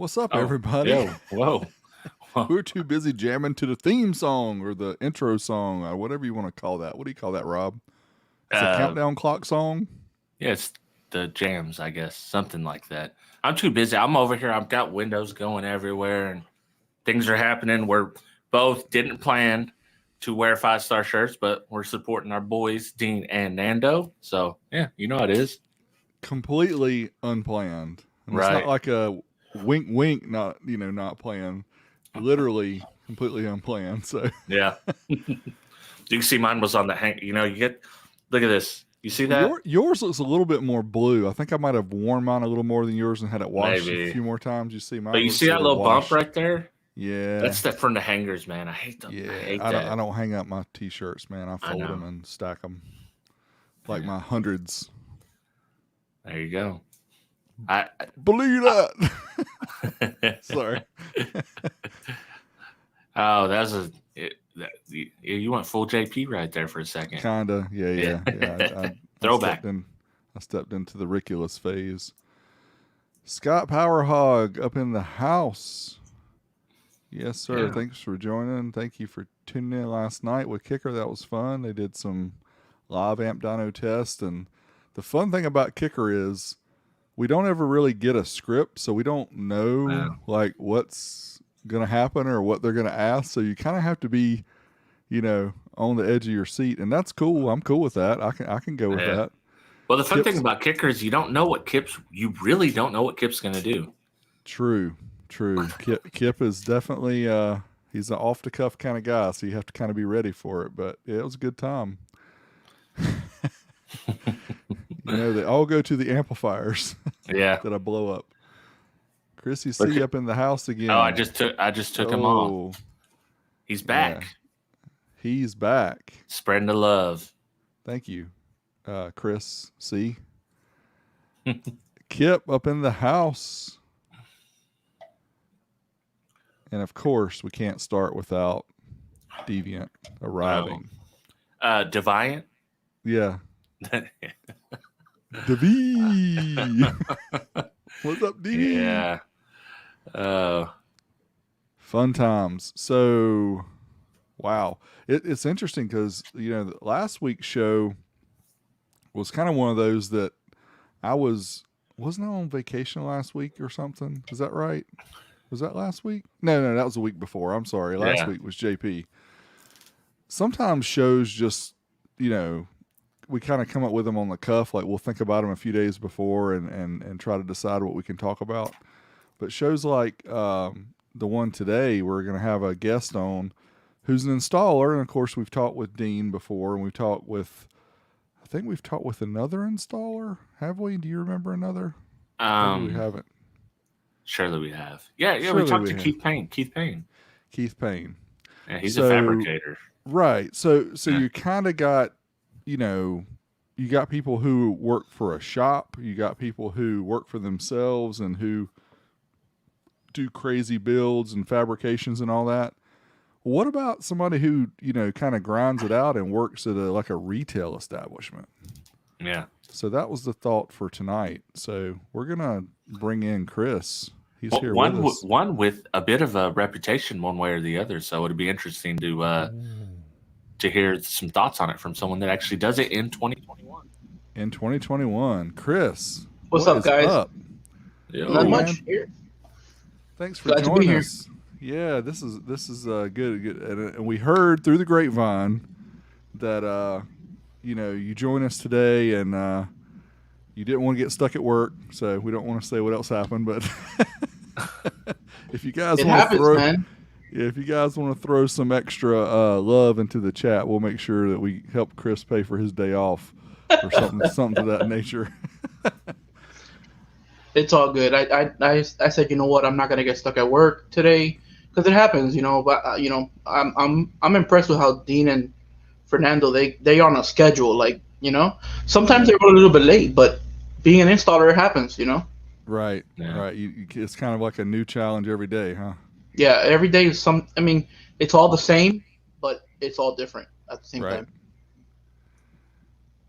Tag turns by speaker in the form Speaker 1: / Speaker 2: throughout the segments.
Speaker 1: What's up, everybody?
Speaker 2: Yeah, whoa.
Speaker 1: We're too busy jamming to the theme song or the intro song or whatever you want to call that. What do you call that, Rob? It's a countdown clock song?
Speaker 2: Yeah, it's the jams, I guess. Something like that. I'm too busy. I'm over here. I've got windows going everywhere and things are happening. We're both didn't plan to wear 5-star shirts, but we're supporting our boys, Dean and Nando. So, yeah, you know how it is.
Speaker 1: Completely unplanned. And
Speaker 2: Right.
Speaker 1: It's not like a wink, wink, not planned. Literally completely unplanned. So
Speaker 2: Yeah. You can see mine was on the hang. You look at this. You see that?
Speaker 1: Yours looks a little bit more blue. I think I might have worn mine a little more than yours and had it washed
Speaker 2: Maybe
Speaker 1: a few more times. You see mine.
Speaker 2: But you see that little bump right there?
Speaker 1: Yeah.
Speaker 2: That's from the hangers, man. I hate them.
Speaker 1: Yeah.
Speaker 2: I hate that.
Speaker 1: I don't hang up my t-shirts, man. I fold them and stack them like my hundreds.
Speaker 2: There you go.
Speaker 1: I believe that. Sorry.
Speaker 2: Oh, you went full JP right there for a second.
Speaker 1: Kinda, yeah.
Speaker 2: Throwback.
Speaker 1: I stepped into the ridiculous phase. Scott Powerhog up in the house. Yes, sir. Yeah. Thanks for joining. Thank you for tuning in last night with Kicker. That was fun. They did some live amp dyno tests, and the fun thing about Kicker is we don't ever really get a script, so we don't know like what's gonna happen or what they're gonna ask. So you kind of have to be, on the edge of your seat, and that's cool. I'm cool with that. I can go with that.
Speaker 2: Well, the fun thing about Kicker is you really don't know what Kip's gonna do.
Speaker 1: True. Kip is definitely he's an off the cuff kind of guy, so you have to kind of be ready for it. But yeah, it was a good time. They all go to the amplifiers.
Speaker 2: Yeah.
Speaker 1: That I blow up. Chrissy C up in the house again.
Speaker 2: Oh, I just took him off. He's back.
Speaker 1: Yeah. He's back.
Speaker 2: Spreading the love.
Speaker 1: Thank you, Chris C. Kip up in the house. And of course, we can't start without Deviant arriving.
Speaker 2: Deviant?
Speaker 1: Yeah. Devi. What's up, Devi?
Speaker 2: Yeah.
Speaker 1: Fun times. So, wow. It's interesting because, last week's show was kind of one of those that wasn't I on vacation last week or something? Is that right? Was that last week? No, that was the week before. I'm sorry. Last week was JP. Sometimes shows just, we kind of come up with them on the cuff. Like we'll think about them a few days before and try to decide what we can talk about. But shows like the one today, we're going to have a guest on who's an installer. And of course, we've talked with Dean before, and I think we've talked with another installer. Have we? Do you remember another? We haven't.
Speaker 2: Surely we have. Yeah, we talked to Keith Payne.
Speaker 1: Keith Payne.
Speaker 2: Yeah, he's a fabricator.
Speaker 1: Right. So you kind of got, you got people who work for a shop. You got people who work for themselves and who do crazy builds and fabrications and all that. What about somebody who, kind of grinds it out and works at a retail establishment?
Speaker 2: Yeah.
Speaker 1: So that was the thought for tonight. So we're going to bring in Chris. He's here with us.
Speaker 2: One with a bit of a reputation one way or the other. So it'd be interesting to hear some thoughts on it from someone that actually does it in 2021.
Speaker 1: In 2021. Chris.
Speaker 3: What's up, guys? Not much here.
Speaker 1: Thanks for joining us. Yeah, this is good. And we heard through the grapevine that you joined us today, and you didn't want to get stuck at work, so we don't want to say what else happened. But if you guys want to throw some extra love into the chat, we'll make sure that we help Chris pay for his day off or something to that nature.
Speaker 3: It's all good. I said, you know what, I'm not gonna get stuck at work today because it happens, But I'm impressed with how Dean and Fernando they on a schedule, Sometimes they run a little bit late, but being an installer, it happens,
Speaker 1: Right.
Speaker 2: Yeah.
Speaker 1: Right. It's kind of like a new challenge every day, huh?
Speaker 3: Yeah, every day is it's all the same, but it's all different at the same time.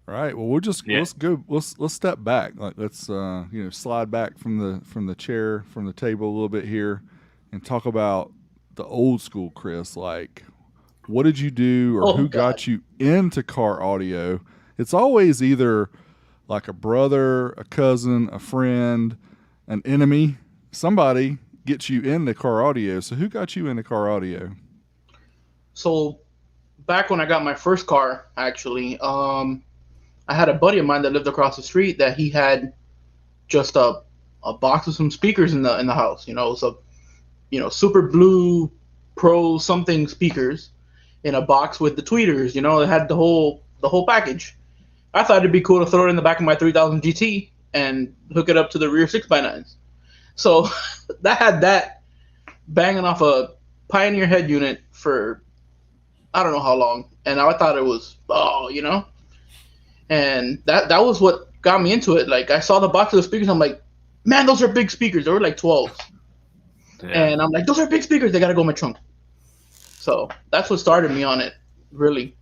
Speaker 1: All right. Well, we'll just
Speaker 2: Yeah.
Speaker 1: let's go. Let's step back. Like let's slide back from the chair from the table a little bit here, and talk about the old school Chris. Like, what did you do, or
Speaker 3: Oh
Speaker 1: who
Speaker 3: God.
Speaker 1: got you into car audio? It's always either like a brother, a cousin, a friend, an enemy. Somebody gets you into car audio. So who got you into car audio?
Speaker 3: So back when I got my first car, actually, I had a buddy of mine that lived across the street that he had just a box of some speakers in the house. It was Super Blue Pro something speakers in a box with the tweeters. It had the whole package. I thought it'd be cool to throw it in the back of my 3000 GT and hook it up to the rear 6x9s. So that had that banging off a Pioneer head unit for I don't know how long, and I thought it was and that was what got me into it. Like I saw the box of the speakers, I'm like, man, those are big speakers. They were like 12s, and I'm like, those are big speakers. They gotta go in my trunk. So that's what started me on it, really.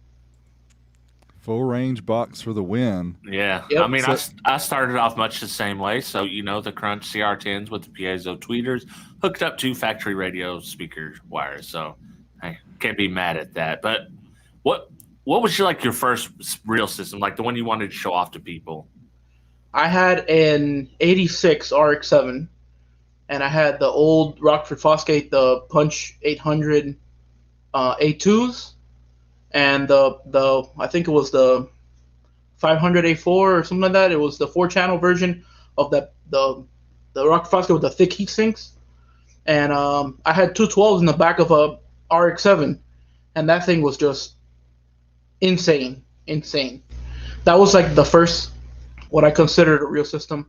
Speaker 1: Full range box for the win.
Speaker 2: Yeah.
Speaker 3: Yep.
Speaker 2: I mean,
Speaker 1: So-
Speaker 2: I started off much the same way. So, the Crunch CR10s with the piezo tweeters hooked up to factory radio speaker wires. So I can't be mad at that. But what was your first real system, like the one you wanted to show off to people?
Speaker 3: I had an '86 RX-7, and I had the old Rockford Fosgate, the Punch 800 A2s, and the I think it was the 500 A4 or something like that. It was the 4-channel version of the Rockford Fosgate with the thick heat sinks, and I had two 12s in the back of a RX-7, and that thing was just insane. That was like the first what I considered a real system,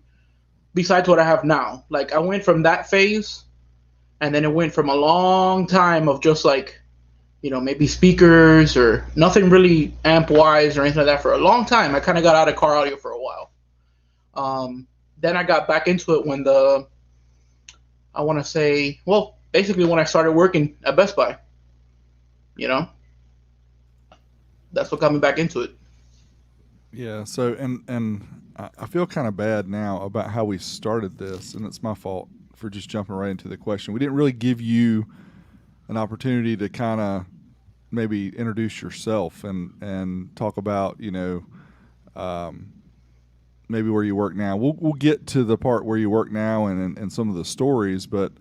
Speaker 3: besides what I have now. Like I went from that phase, and then it went from a long time of just like, maybe speakers or nothing really amp wise or anything like that for a long time. I kind of got out of car audio for a while. Then I got back into it when I want to say, well, basically when I started working at Best Buy. That's what got me back into it.
Speaker 1: Yeah. So and I feel kind of bad now about how we started this, and it's my fault for just jumping right into the question. We didn't really give you an opportunity to kind of maybe introduce yourself and talk about maybe where you work now. We'll get to the part where you work now and some of the stories, but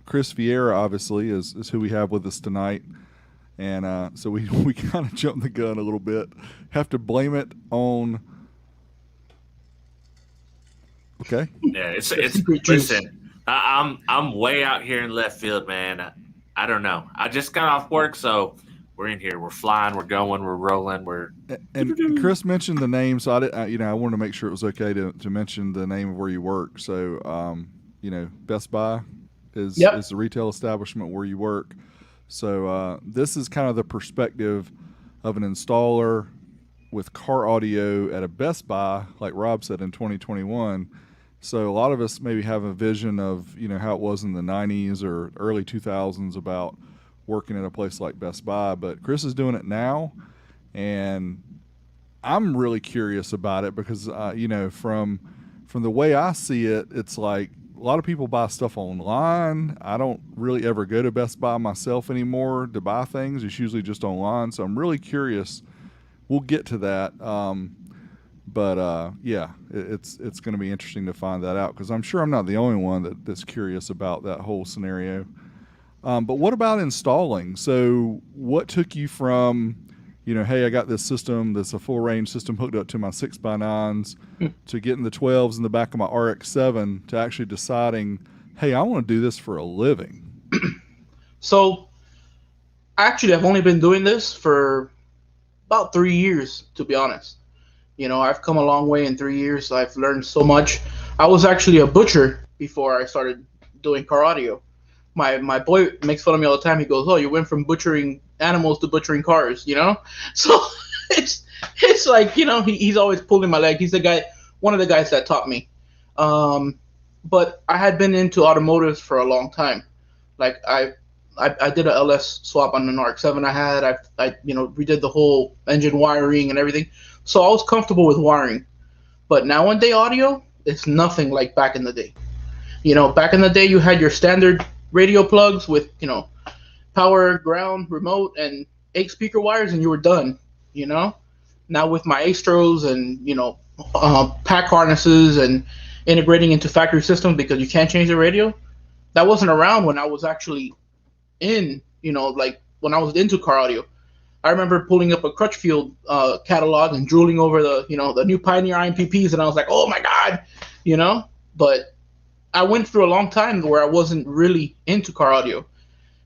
Speaker 1: Chris Vieira obviously is who we have with us tonight. And so we kind of jumped the gun a little bit. Have to blame it on. Okay.
Speaker 2: Yeah, it's
Speaker 3: Secret juice.
Speaker 2: listen. I'm way out here in left field, man. I don't know. I just got off work, so we're in here. We're flying. We're going. We're rolling.
Speaker 1: And Chris mentioned the name, so I wanted to make sure it was okay to mention the name of where you work. So Best Buy is the retail establishment where you work. So this is kind of the perspective of an installer with car audio at a Best Buy, like Rob said, in 2021. So a lot of us maybe have a vision of how it was in the 90s or early 2000s about working at a place like Best Buy, but Chris is doing it now, and I'm really curious about it because from the way I see it, it's like a lot of people buy stuff online. I don't really ever go to Best Buy myself anymore to buy things. It's usually just online. So I'm really curious. We'll get to that. But it's going to be interesting to find that out because I'm sure I'm not the only one that's curious about that whole scenario. But what about installing? So what took you from, hey, I got this system that's a full range system hooked up to my 6x9s to getting the 12s in the back of my RX-7 to actually deciding, hey, I want to do this for a living?
Speaker 3: So actually, I've only been doing this for about 3 years, to be honest. I've come a long way in 3 years. I've learned so much. I was actually a butcher before I started doing car audio. My boy makes fun of me all the time. He goes, "Oh, you went from butchering animals to butchering cars," So it's like he's always pulling my leg. He's one of the guys that taught me. But I had been into automotives for a long time. Like I did a LS swap on an RX-7 I had. I redid the whole engine wiring and everything. So I was comfortable with wiring. But nowadays audio, it's nothing like back in the day. Back in the day you had your standard radio plugs with, power, ground, remote, and 8 speaker wires, and you were done. You know. Now with my Astros and pack harnesses and integrating into factory systems because you can't change the radio. That wasn't around when I was actually in, like when I was into car audio. I remember pulling up a Crutchfield catalog and drooling over the new Pioneer IMPPs, and I was like, oh my god, But I went through a long time where I wasn't really into car audio.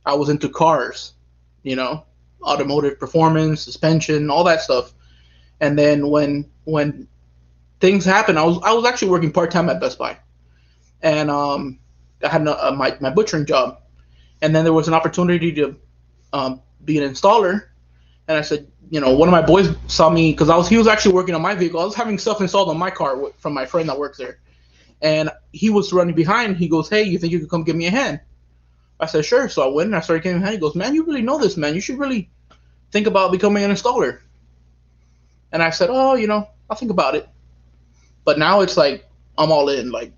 Speaker 3: I was into cars, automotive performance, suspension, all that stuff. And then when things happened, I was actually working part time at Best Buy, and I had my butchering job, and then there was an opportunity to be an installer. And I said, one of my boys saw me because he was actually working on my vehicle. I was having stuff installed on my car from my friend that works there, and he was running behind. He goes, "Hey, you think you could come give me a hand?" I said, "Sure." So I went and I started giving him a hand. He goes, "Man, you really know this, man. You should really think about becoming an installer." And I said, "Oh, I'll think about it." But now it's like I'm all in. Like,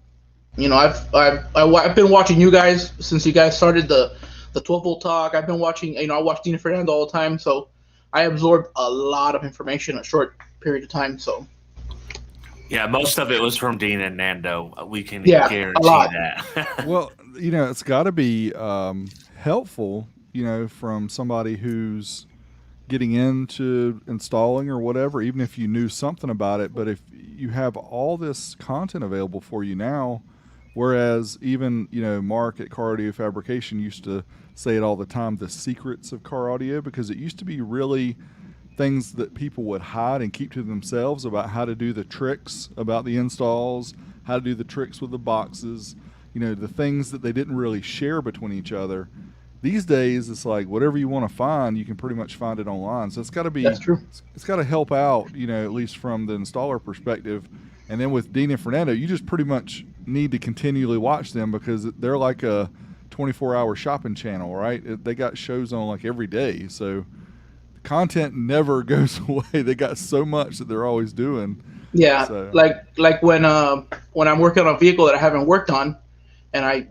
Speaker 3: I've been watching you guys since you guys started the 12-volt talk. I've been watching. I watch Dean and Fernando all the time, so I absorbed a lot of information in a short period of time. So.
Speaker 2: Yeah, most of it was from Dean and Nando. We can guarantee that.
Speaker 1: Well, it's got to be helpful, from somebody who's getting into installing or whatever, even if you knew something about it. But if you have all this content available for you now, whereas even, Mark at Car Audio Fabrication used to say it all the time, the secrets of car audio, because it used to be really things that people would hide and keep to themselves about how to do the tricks about the installs, how to do the tricks with the boxes, the things that they didn't really share between each other. These days, it's like whatever you want to find, you can pretty much find it online. So it's got to be,
Speaker 3: that's true.
Speaker 1: It's got to help out, at least from the installer perspective. And then with Dean and Fernando, you just pretty much need to continually watch them because they're like a 24-hour shopping channel, right? They got shows on like every day. So the content never goes away. They got so much that they're always doing.
Speaker 3: Yeah,
Speaker 1: so.
Speaker 3: like when I'm working on a vehicle that I haven't worked on, and I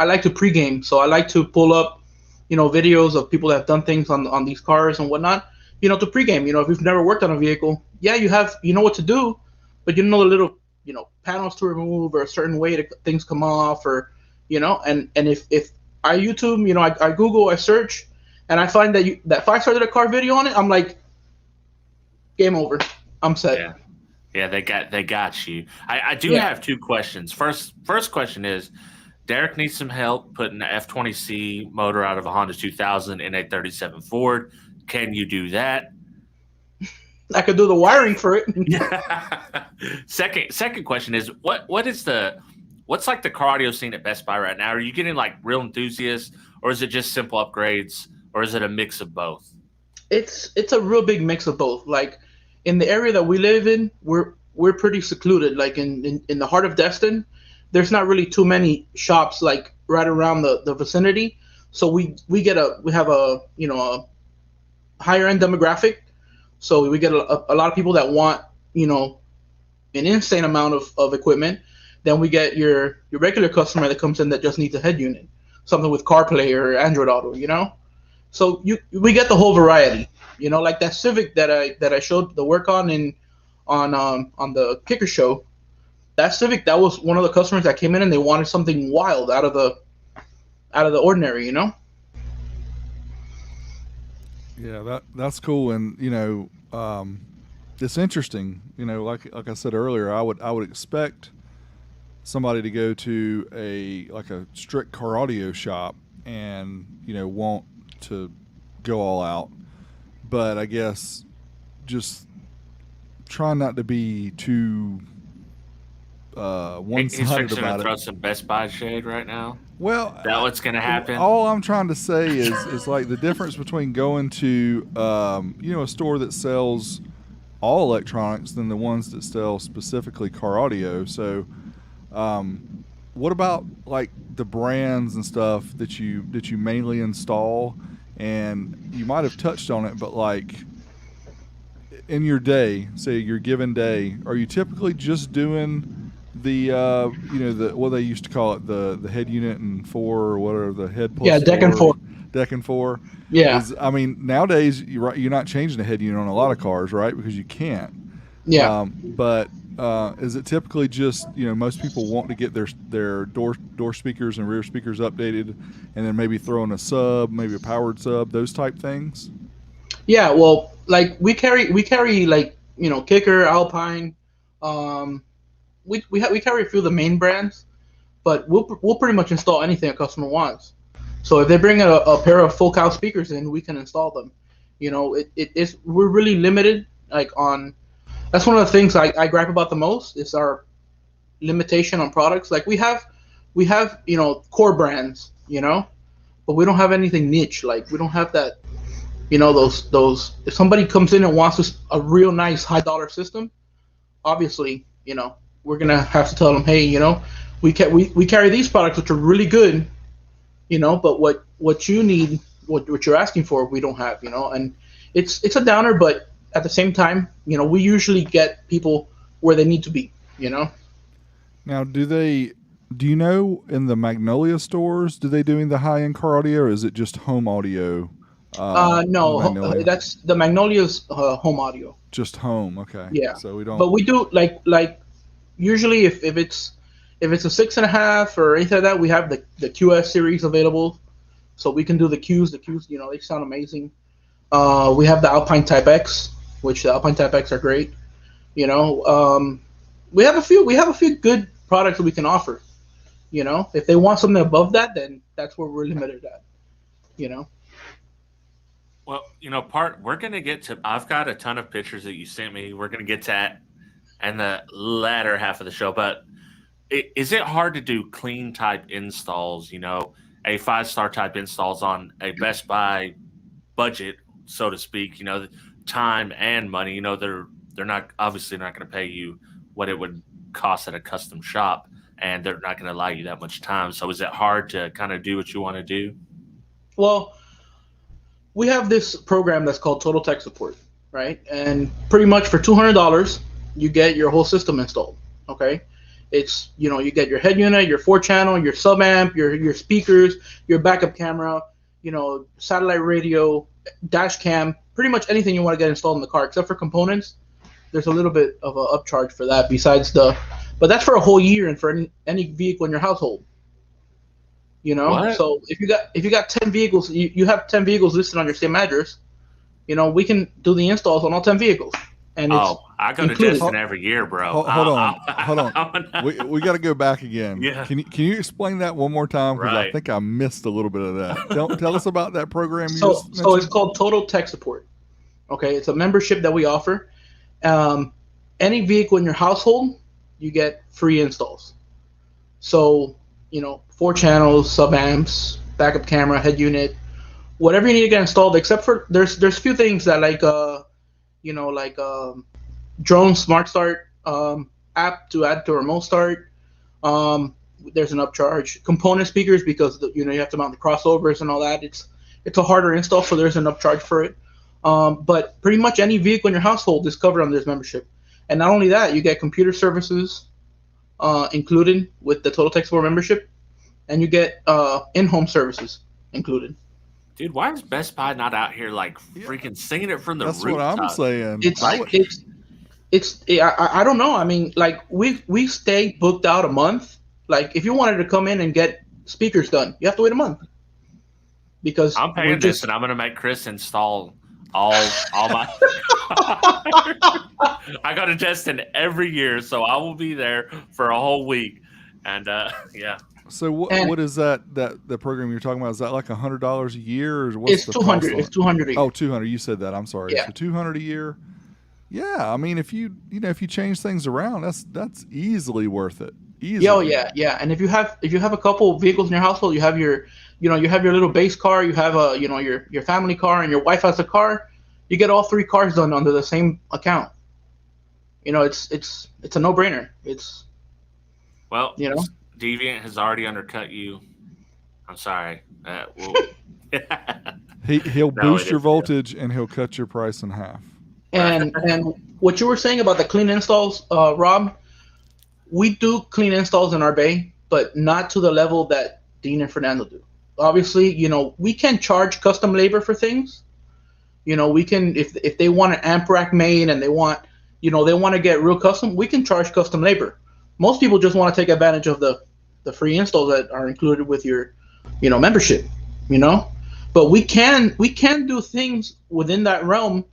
Speaker 3: like to pregame, so I like to pull up, videos of people that have done things on these cars and whatnot, to pregame. If you've never worked on a vehicle, yeah, you know what to do, but you know the little, panels to remove or a certain way that things come off, or, and if I YouTube, I Google, I search, and I find that if I started a car video on it, I'm like, game over, I'm set.
Speaker 2: Yeah. Yeah, they got you. I do have two questions. First question is, Derek needs some help putting the F20C motor out of a Honda 2000 in a 37 Ford. Can you do that?
Speaker 3: I could do the wiring for it.
Speaker 2: Second question is, what's like the car audio scene at Best Buy right now? Are you getting like real enthusiasts, or is it just simple upgrades, or is it a mix of both?
Speaker 3: It's a real big mix of both. Like in the area that we live in, we're pretty secluded. Like in the heart of Destin, there's not really too many shops like right around the vicinity. So we have a higher end demographic. So we get a lot of people that want an insane amount of equipment. Then we get your regular customer that comes in that just needs a head unit, something with CarPlay or Android Auto. So we get the whole variety. Like that Civic that I showed the work on the Kicker Show. That Civic, that was one of the customers that came in and they wanted something wild out of the ordinary.
Speaker 1: Yeah, that's cool, and it's interesting. Like I said earlier, I would expect somebody to go to a strict car audio shop and want to go all out, but I guess just try not to be too one-sided
Speaker 2: He's fixing
Speaker 1: about
Speaker 2: to
Speaker 1: it.
Speaker 2: throw some Best Buy shade right now.
Speaker 1: Well,
Speaker 2: is that what's going to happen?
Speaker 1: All I'm trying to say is like the difference between going to a store that sells all electronics than the ones that sell specifically car audio. So, what about like the brands and stuff that you mainly install? And you might have touched on it, but like, in your day, say your given day, are you typically just doing the the what they used to call it, the head unit and four, or whatever, the head
Speaker 3: Yeah,
Speaker 1: plus
Speaker 3: deck and
Speaker 1: four,
Speaker 3: four.
Speaker 1: deck and four?
Speaker 3: Yeah,
Speaker 1: Is, I mean, nowadays you're not changing the head unit on a lot of cars, right? Because you can't.
Speaker 3: yeah.
Speaker 1: But is it typically just, most people want to get their door speakers and rear speakers updated, and then maybe throw in a sub, maybe a powered sub, those type things?
Speaker 3: Yeah, well, like we carry like Kicker, Alpine, um, we carry a few of the main brands, but we'll pretty much install anything a customer wants. So if they bring a pair of full cow speakers in, we can install them. It is, we're really limited, like on. That's one of the things I gripe about the most is our limitation on products. Like we have core brands, but we don't have anything niche. Like we don't have that. Those if somebody comes in and wants a real nice high dollar system, obviously, we're gonna have to tell them, hey, we carry these products which are really good, but what you need, what you're asking for, we don't have, and it's a downer, but at the same time, we usually get people where they need to be.
Speaker 1: Now, do you know, in the Magnolia stores, do they doing the high end car audio, or is it just home audio? In the
Speaker 3: No,
Speaker 1: Magnolia,
Speaker 3: that's the Magnolia's home audio.
Speaker 1: just home. Okay,
Speaker 3: Yeah,
Speaker 1: so we don't.
Speaker 3: but we do like usually if it's a 6.5 or anything like that, we have the QS series available, so we can do the Qs. The Qs, they sound amazing. We have the Alpine Type X, which the Alpine Type X are great. You know, we have a few good products that we can offer. If they want something above that, then that's where we're limited at. You know.
Speaker 2: Well, we're gonna get to. I've got a ton of pictures that you sent me. We're gonna get to that in the latter half of the show. But is it hard to do clean type installs? A 5-star type installs on a Best Buy budget, so to speak. Time and money. They're not obviously not going to pay you what it would cost at a custom shop, and they're not going to allow you that much time. So is it hard to kind of do what you want to do?
Speaker 3: Well, we have this program that's called Total Tech Support, right? And pretty much for $200, you get your whole system installed. Okay, it's you get your head unit, your 4-channel, your sub amp, your speakers, your backup camera, satellite radio, dash cam, pretty much anything you want to get installed in the car, except for components. There's a little bit of an upcharge for that. But that's for a whole year and for any vehicle in your household.
Speaker 2: What?
Speaker 3: So if you got 10 vehicles, you have 10 vehicles listed on your same address. We can do the installs on all 10 vehicles, and it's
Speaker 2: I go to
Speaker 3: included.
Speaker 2: Destin every year, bro.
Speaker 1: Hold on. We got to go back again.
Speaker 2: Yeah.
Speaker 1: Can you explain that one more time? Because I
Speaker 2: Right.
Speaker 1: think I missed a little bit of that. Tell us about that program you
Speaker 3: So
Speaker 1: just
Speaker 3: so it's
Speaker 1: mentioned.
Speaker 3: called Total Tech Support. Okay, it's a membership that we offer. Any vehicle in your household, you get free installs. So 4 channels, sub amps, backup camera, head unit, whatever you need to get installed. Except for there's a few things that drone smart start app to add to remote start. There's an upcharge. Component speakers, because you have to mount the crossovers and all that. It's a harder install, so there's an upcharge for it. But pretty much any vehicle in your household is covered under this membership. And not only that, you get computer services included with the Total Tech Support membership, and you get in-home services included.
Speaker 2: Dude, why is Best Buy not out here like freaking singing it from the
Speaker 1: That's what
Speaker 2: rooftop?
Speaker 1: I'm saying.
Speaker 3: I don't know. I mean, like we stay booked out a month. Like if you wanted to come in and get speakers done, you have to wait a month. Because
Speaker 2: I'm paying this, and I'm gonna make Chris install all my. I go to Destin every year, so I will be there for a whole week, and yeah.
Speaker 1: So what is that the program you're talking about? Is that like $100 a year, or what's
Speaker 3: it's
Speaker 1: the
Speaker 3: 200.
Speaker 1: cost?
Speaker 3: It's 200 a year.
Speaker 1: Oh, 200. You said that. I'm sorry.
Speaker 3: Yeah.
Speaker 1: So 200 a year. Yeah, I mean, if you change things around, that's easily worth it. Easily.
Speaker 3: Yeah, oh, yeah. And if you have a couple vehicles in your household, you have your little base car, you have your family car, and your wife has a car, you get all 3 cars done under the same account. It's a no-brainer. It's
Speaker 2: Well, Deviant has already undercut you. I'm sorry.
Speaker 1: He'll
Speaker 2: No,
Speaker 1: boost
Speaker 2: it
Speaker 1: your
Speaker 2: is,
Speaker 1: voltage and he'll cut your price in half.
Speaker 3: And what you were saying about the clean installs, Rob, we do clean installs in our bay, but not to the level that Dean and Fernando do. Obviously, we can charge custom labor for things. We can, if they want an amp rack made and they want to get real custom, we can charge custom labor. Most people just want to take advantage of the free installs that are included with your, membership, But we can do things within that realm.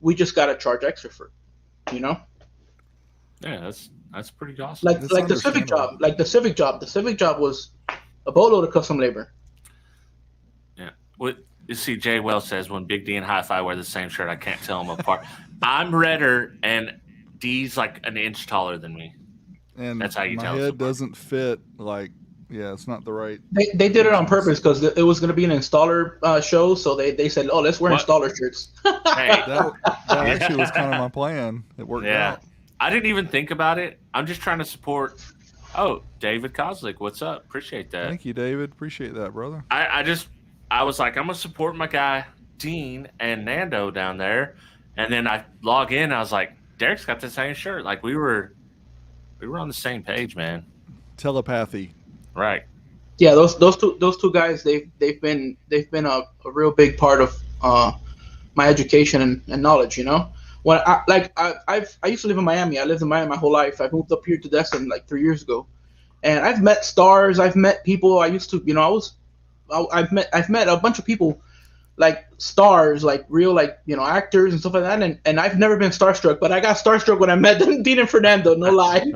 Speaker 3: We just got to charge extra for it,
Speaker 2: Yeah, that's pretty awesome.
Speaker 3: Like the Civic job. The Civic job was a boatload of custom labor.
Speaker 2: Yeah. What you see, Jay Wells says when Big D and Hi-Fi wear the same shirt, I can't tell them apart. I'm redder, and D's like an inch taller than me.
Speaker 1: And
Speaker 2: that's how you tell.
Speaker 1: My head doesn't fit. It's not the right.
Speaker 3: They did it on purpose because it was going to be an installer show, so they said, "Oh, let's wear installer shirts."
Speaker 2: Hey,
Speaker 1: that actually was kind of my plan. It worked out.
Speaker 2: I didn't even think about it. I'm just trying to support. Oh, David Kozlik, what's up? Appreciate that.
Speaker 1: Thank you, David. Appreciate that, brother.
Speaker 2: I was like, I'm gonna support my guy Dean and Nando down there, and then I log in. I was like, Derek's got the same shirt. Like we were on the same page, man.
Speaker 1: Telepathy.
Speaker 2: Right.
Speaker 3: Yeah, those two guys, they've been a real big part of my education and knowledge. When I used to live in Miami. I lived in Miami my whole life. I moved up here to Destin like 3 years ago, and I've met stars. I've met people. I used to, I've met a bunch of people, like stars, like real, actors and stuff like that. And I've never been starstruck, but I got starstruck when I met Dean and Fernando. No lie,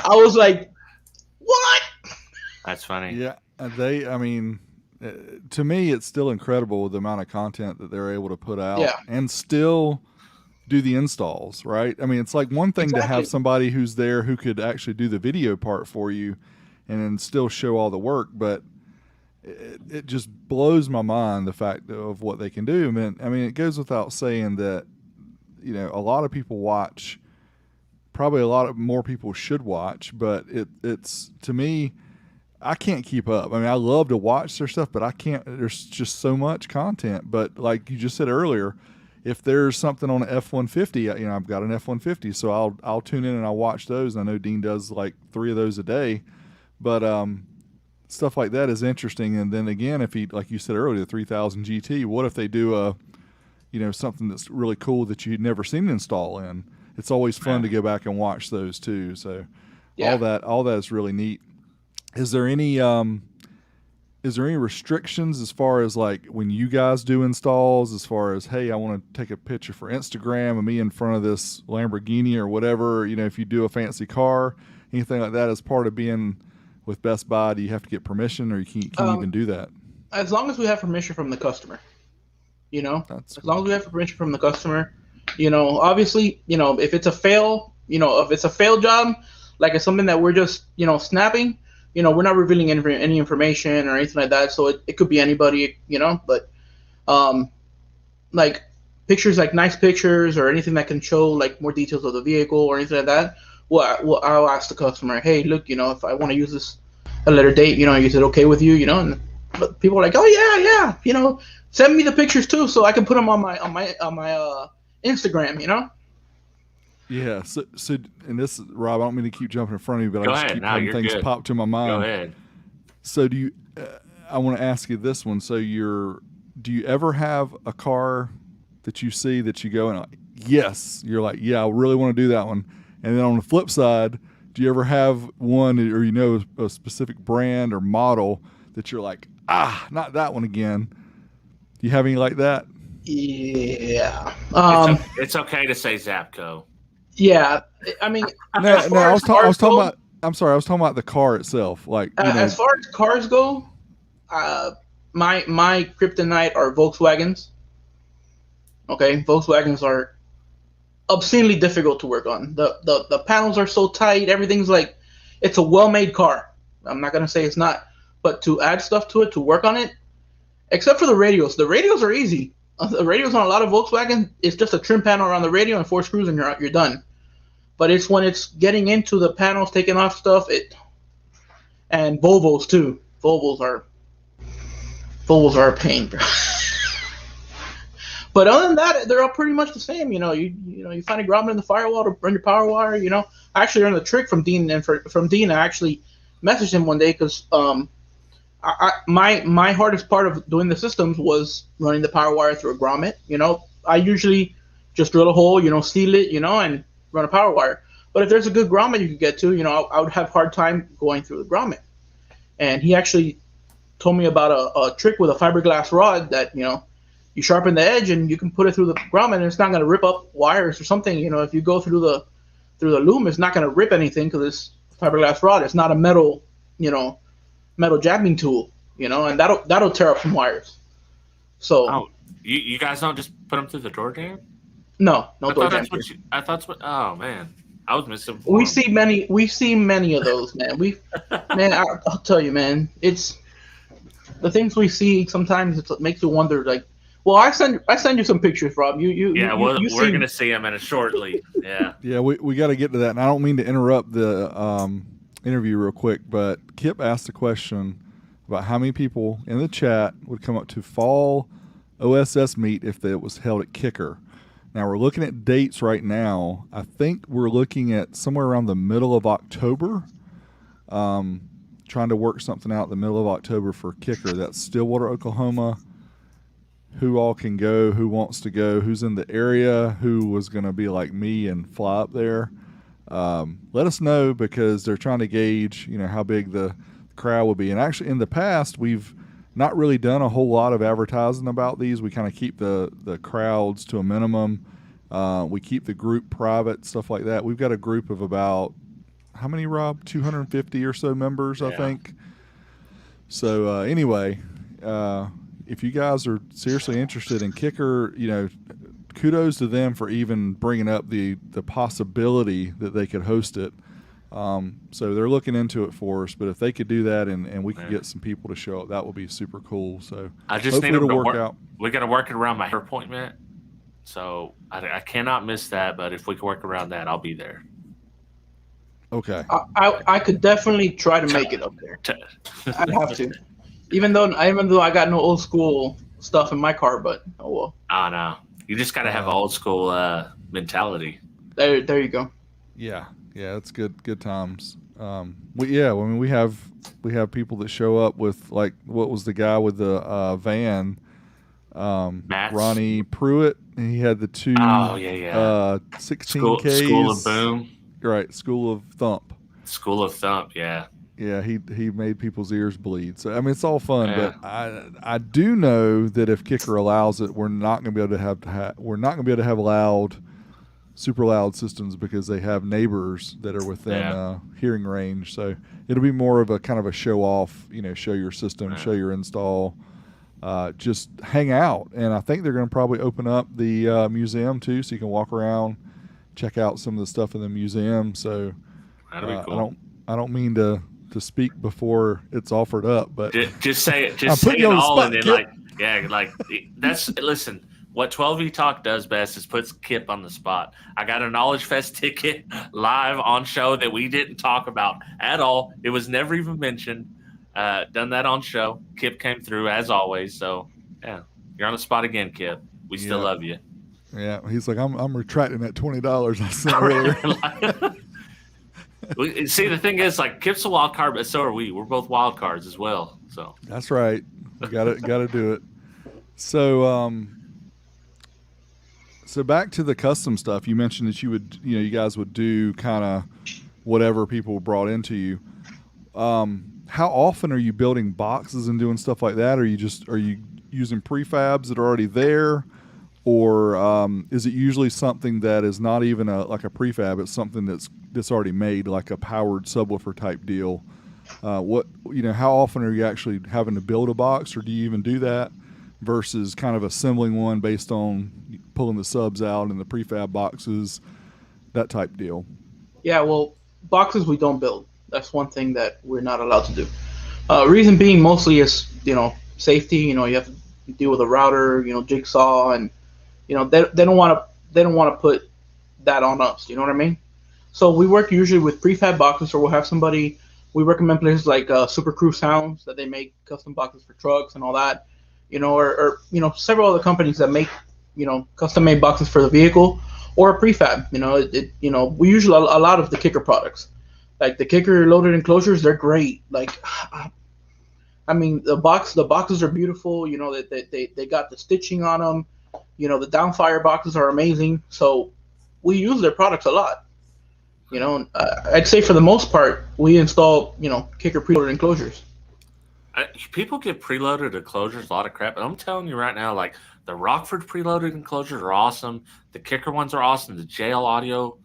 Speaker 3: I was like, what?
Speaker 2: That's funny.
Speaker 1: Yeah, to me, it's still incredible the amount of content that they're able to put out, and still do the installs, right? I mean, it's like one thing to have somebody who's there who could actually do the video part for you and then still show all the work, but it just blows my mind, the fact of what they can do. I mean, it goes without saying that, a lot of people watch, probably a lot of more people should watch, but it's, to me, I can't keep up. I mean, I love to watch their stuff, but I can't. There's just so much content. But like you just said earlier, if there's something on an F-150, I've got an F-150, so I'll tune in and I'll watch those. And I know Dean does like 3 of those a day, but stuff like that is interesting. And then again, if he, like you said earlier, the 3000 GT, what if they do something that's really cool that you'd never seen install in? It's always fun to go back and watch those too. So all that is really neat. Is there any restrictions as far as like when you guys do installs, as far as, hey, I want to take a picture for Instagram of me in front of this Lamborghini or whatever, if you do a fancy car, anything like that as part of being with Best Buy, do you have to get permission, or you can't even do that?
Speaker 3: As long as we have permission from the customer,
Speaker 1: That's
Speaker 3: as long as we have permission from the customer, obviously, if it's a fail, if it's a fail job, like it's something that we're just, snapping, we're not revealing any information or anything like that. So it could be anybody, but like pictures, like nice pictures or anything that can show like more details of the vehicle or anything like that. Well, I'll ask the customer, hey, look, if I want to use this a later date, is it okay with you? And people are like, oh yeah, send me the pictures too, so I can put them on my Instagram,
Speaker 1: Yeah. So, and this, Rob, I don't mean to keep jumping in front of you, but
Speaker 2: Go
Speaker 1: I just
Speaker 2: ahead.
Speaker 1: keep
Speaker 2: No,
Speaker 1: having
Speaker 2: you're
Speaker 1: things
Speaker 2: good.
Speaker 1: pop to my mind.
Speaker 2: Go ahead.
Speaker 1: So do you? I want to ask you this one. So do you ever have a car that you see that you go and like, yes, you're like, yeah, I really want to do that one. And then on the flip side, do you ever have one, or a specific brand or model that you're like, not that one again? Do you have any like that?
Speaker 3: Yeah.
Speaker 2: It's okay to say Zapco.
Speaker 3: Yeah. I mean,
Speaker 1: No, I was talking about. I'm sorry, I was talking about the car itself. Like,
Speaker 3: as far as cars go, my kryptonite are Volkswagens. Okay, Volkswagens are obscenely difficult to work on. The panels are so tight. Everything's like, it's a well-made car. I'm not gonna say it's not, but to add stuff to it, to work on it, except for the radios are easy. The radios on a lot of Volkswagen, it's just a trim panel around the radio and 4 screws and you're done. But it's when it's getting into the panels, taking off stuff, and Volvos too. Volvos are a pain, bro. But other than that, they're all pretty much the same. You find a grommet in the firewall to run your power wire. I actually learned the trick from Dean, and from Dean, I actually messaged him one day because my hardest part of doing the systems was running the power wire through a grommet. I usually just drill a hole, seal it, and run a power wire. But if there's a good grommet you could get to, I would have a hard time going through the grommet. And he actually told me about a trick with a fiberglass rod that, you sharpen the edge and you can put it through the grommet and it's not going to rip up wires or something. If you go through the loom, it's not going to rip anything because it's fiberglass rod. It's not a metal jabbing tool, and that'll tear up some wires. So
Speaker 2: you guys don't just put them through the door jam?
Speaker 3: No door jam.
Speaker 2: I thought that's what. Oh man, I was missing.
Speaker 3: We see many of those, man. I'll tell you, man. It's the things we see. Sometimes it makes you wonder. Like, well, I send you some pictures, Rob.
Speaker 2: We're gonna see them in a shortly. Yeah.
Speaker 1: Yeah, we got to get to that, and I don't mean to interrupt the interview real quick, but Kip asked a question about how many people in the chat would come up to fall OSS meet if it was held at Kicker. Now we're looking at dates right now. I think we're looking at somewhere around the middle of October. Trying to work something out the middle of October for Kicker. That's Stillwater, Oklahoma. Who all can go? Who wants to go? Who's in the area? Who was going to be like me and fly up there? Let us know because they're trying to gauge, how big the crowd will be. And actually, in the past, we've not really done a whole lot of advertising about these. We kind of keep the crowds to a minimum. We keep the group private, stuff like that. We've got a group of about, how many, Rob? 250 or so members, I think. So anyway, if you guys are seriously interested in Kicker, kudos to them for even bringing up the possibility that they could host it. So they're looking into it for us, but if they could do that and we could get some people to show up, that would be super cool. So
Speaker 2: I just need them to work out. We got to work it around my hair appointment. So I cannot miss that, but if we can work around that, I'll be there.
Speaker 1: Okay.
Speaker 3: I could definitely try to make it up there. I'd have to. Even though I got no old school stuff in my car, but oh well.
Speaker 2: Oh no. You just got to have an old school mentality.
Speaker 3: There you go.
Speaker 1: Yeah, it's good times. We have people that show up with, like, what was the guy with the van? Ronnie Pruitt. And he had the two 16Ks.
Speaker 2: School of Boom.
Speaker 1: Right, School of Thump.
Speaker 2: School of Thump, yeah.
Speaker 1: Yeah, he made people's ears bleed. So I mean, it's all fun, but I do know that if Kicker allows it, we're not going to be able to have super loud systems because they have neighbors that are within hearing range. So it'll be more of a kind of a show off, show your system, show your install, just hang out. And I think they're going to probably open up the museum too, so you can walk around, check out some of the stuff in the museum. So
Speaker 2: that'll be cool.
Speaker 1: I don't mean to speak before it's offered up, but
Speaker 2: just say it. Just say it all, and then that's listen. What 12V Talk does best is puts Kip on the spot. I got a Knowledge Fest ticket live on show that we didn't talk about at all. It was never even mentioned. Done that on show. Kip came through as always. So yeah, you're on the spot again, Kip. We still love you.
Speaker 1: Yeah, he's like, I'm retracting that $20 I sent earlier.
Speaker 2: See, the thing is, like, Kip's a wild card, but so are we. We're both wild cards as well. So
Speaker 1: that's right. Got to do it. So so back to the custom stuff. You mentioned that you guys would do kind of whatever people brought into you. How often are you building boxes and doing stuff like that? Are you using prefabs that are already there? Or is it usually something that is not even like a prefab? It's something that's already made, like a powered subwoofer type deal. How often are you actually having to build a box, or do you even do that versus kind of assembling one based on pulling the subs out and the prefab boxes, that type deal?
Speaker 3: Yeah, well, boxes we don't build. That's one thing that we're not allowed to do. Reason being mostly is safety. You have to deal with a router, jigsaw, and they don't want to put that on us. You know what I mean? So we work usually with prefab boxes, or we'll have somebody. We recommend places like Super Crew Sounds, that they make custom boxes for trucks and all that. Or several other companies that make custom made boxes for the vehicle or a prefab. We usually a lot of the kicker products, like the kicker loaded enclosures, they're great. Like, I mean, the boxes are beautiful. They got the stitching on them. The downfire boxes are amazing. So we use their products a lot. I'd say for the most part, we install, kicker preloaded enclosures.
Speaker 2: People get preloaded enclosures a lot of crap, and I'm telling you right now, like the Rockford preloaded enclosures are awesome. The kicker ones are awesome. The JL Audio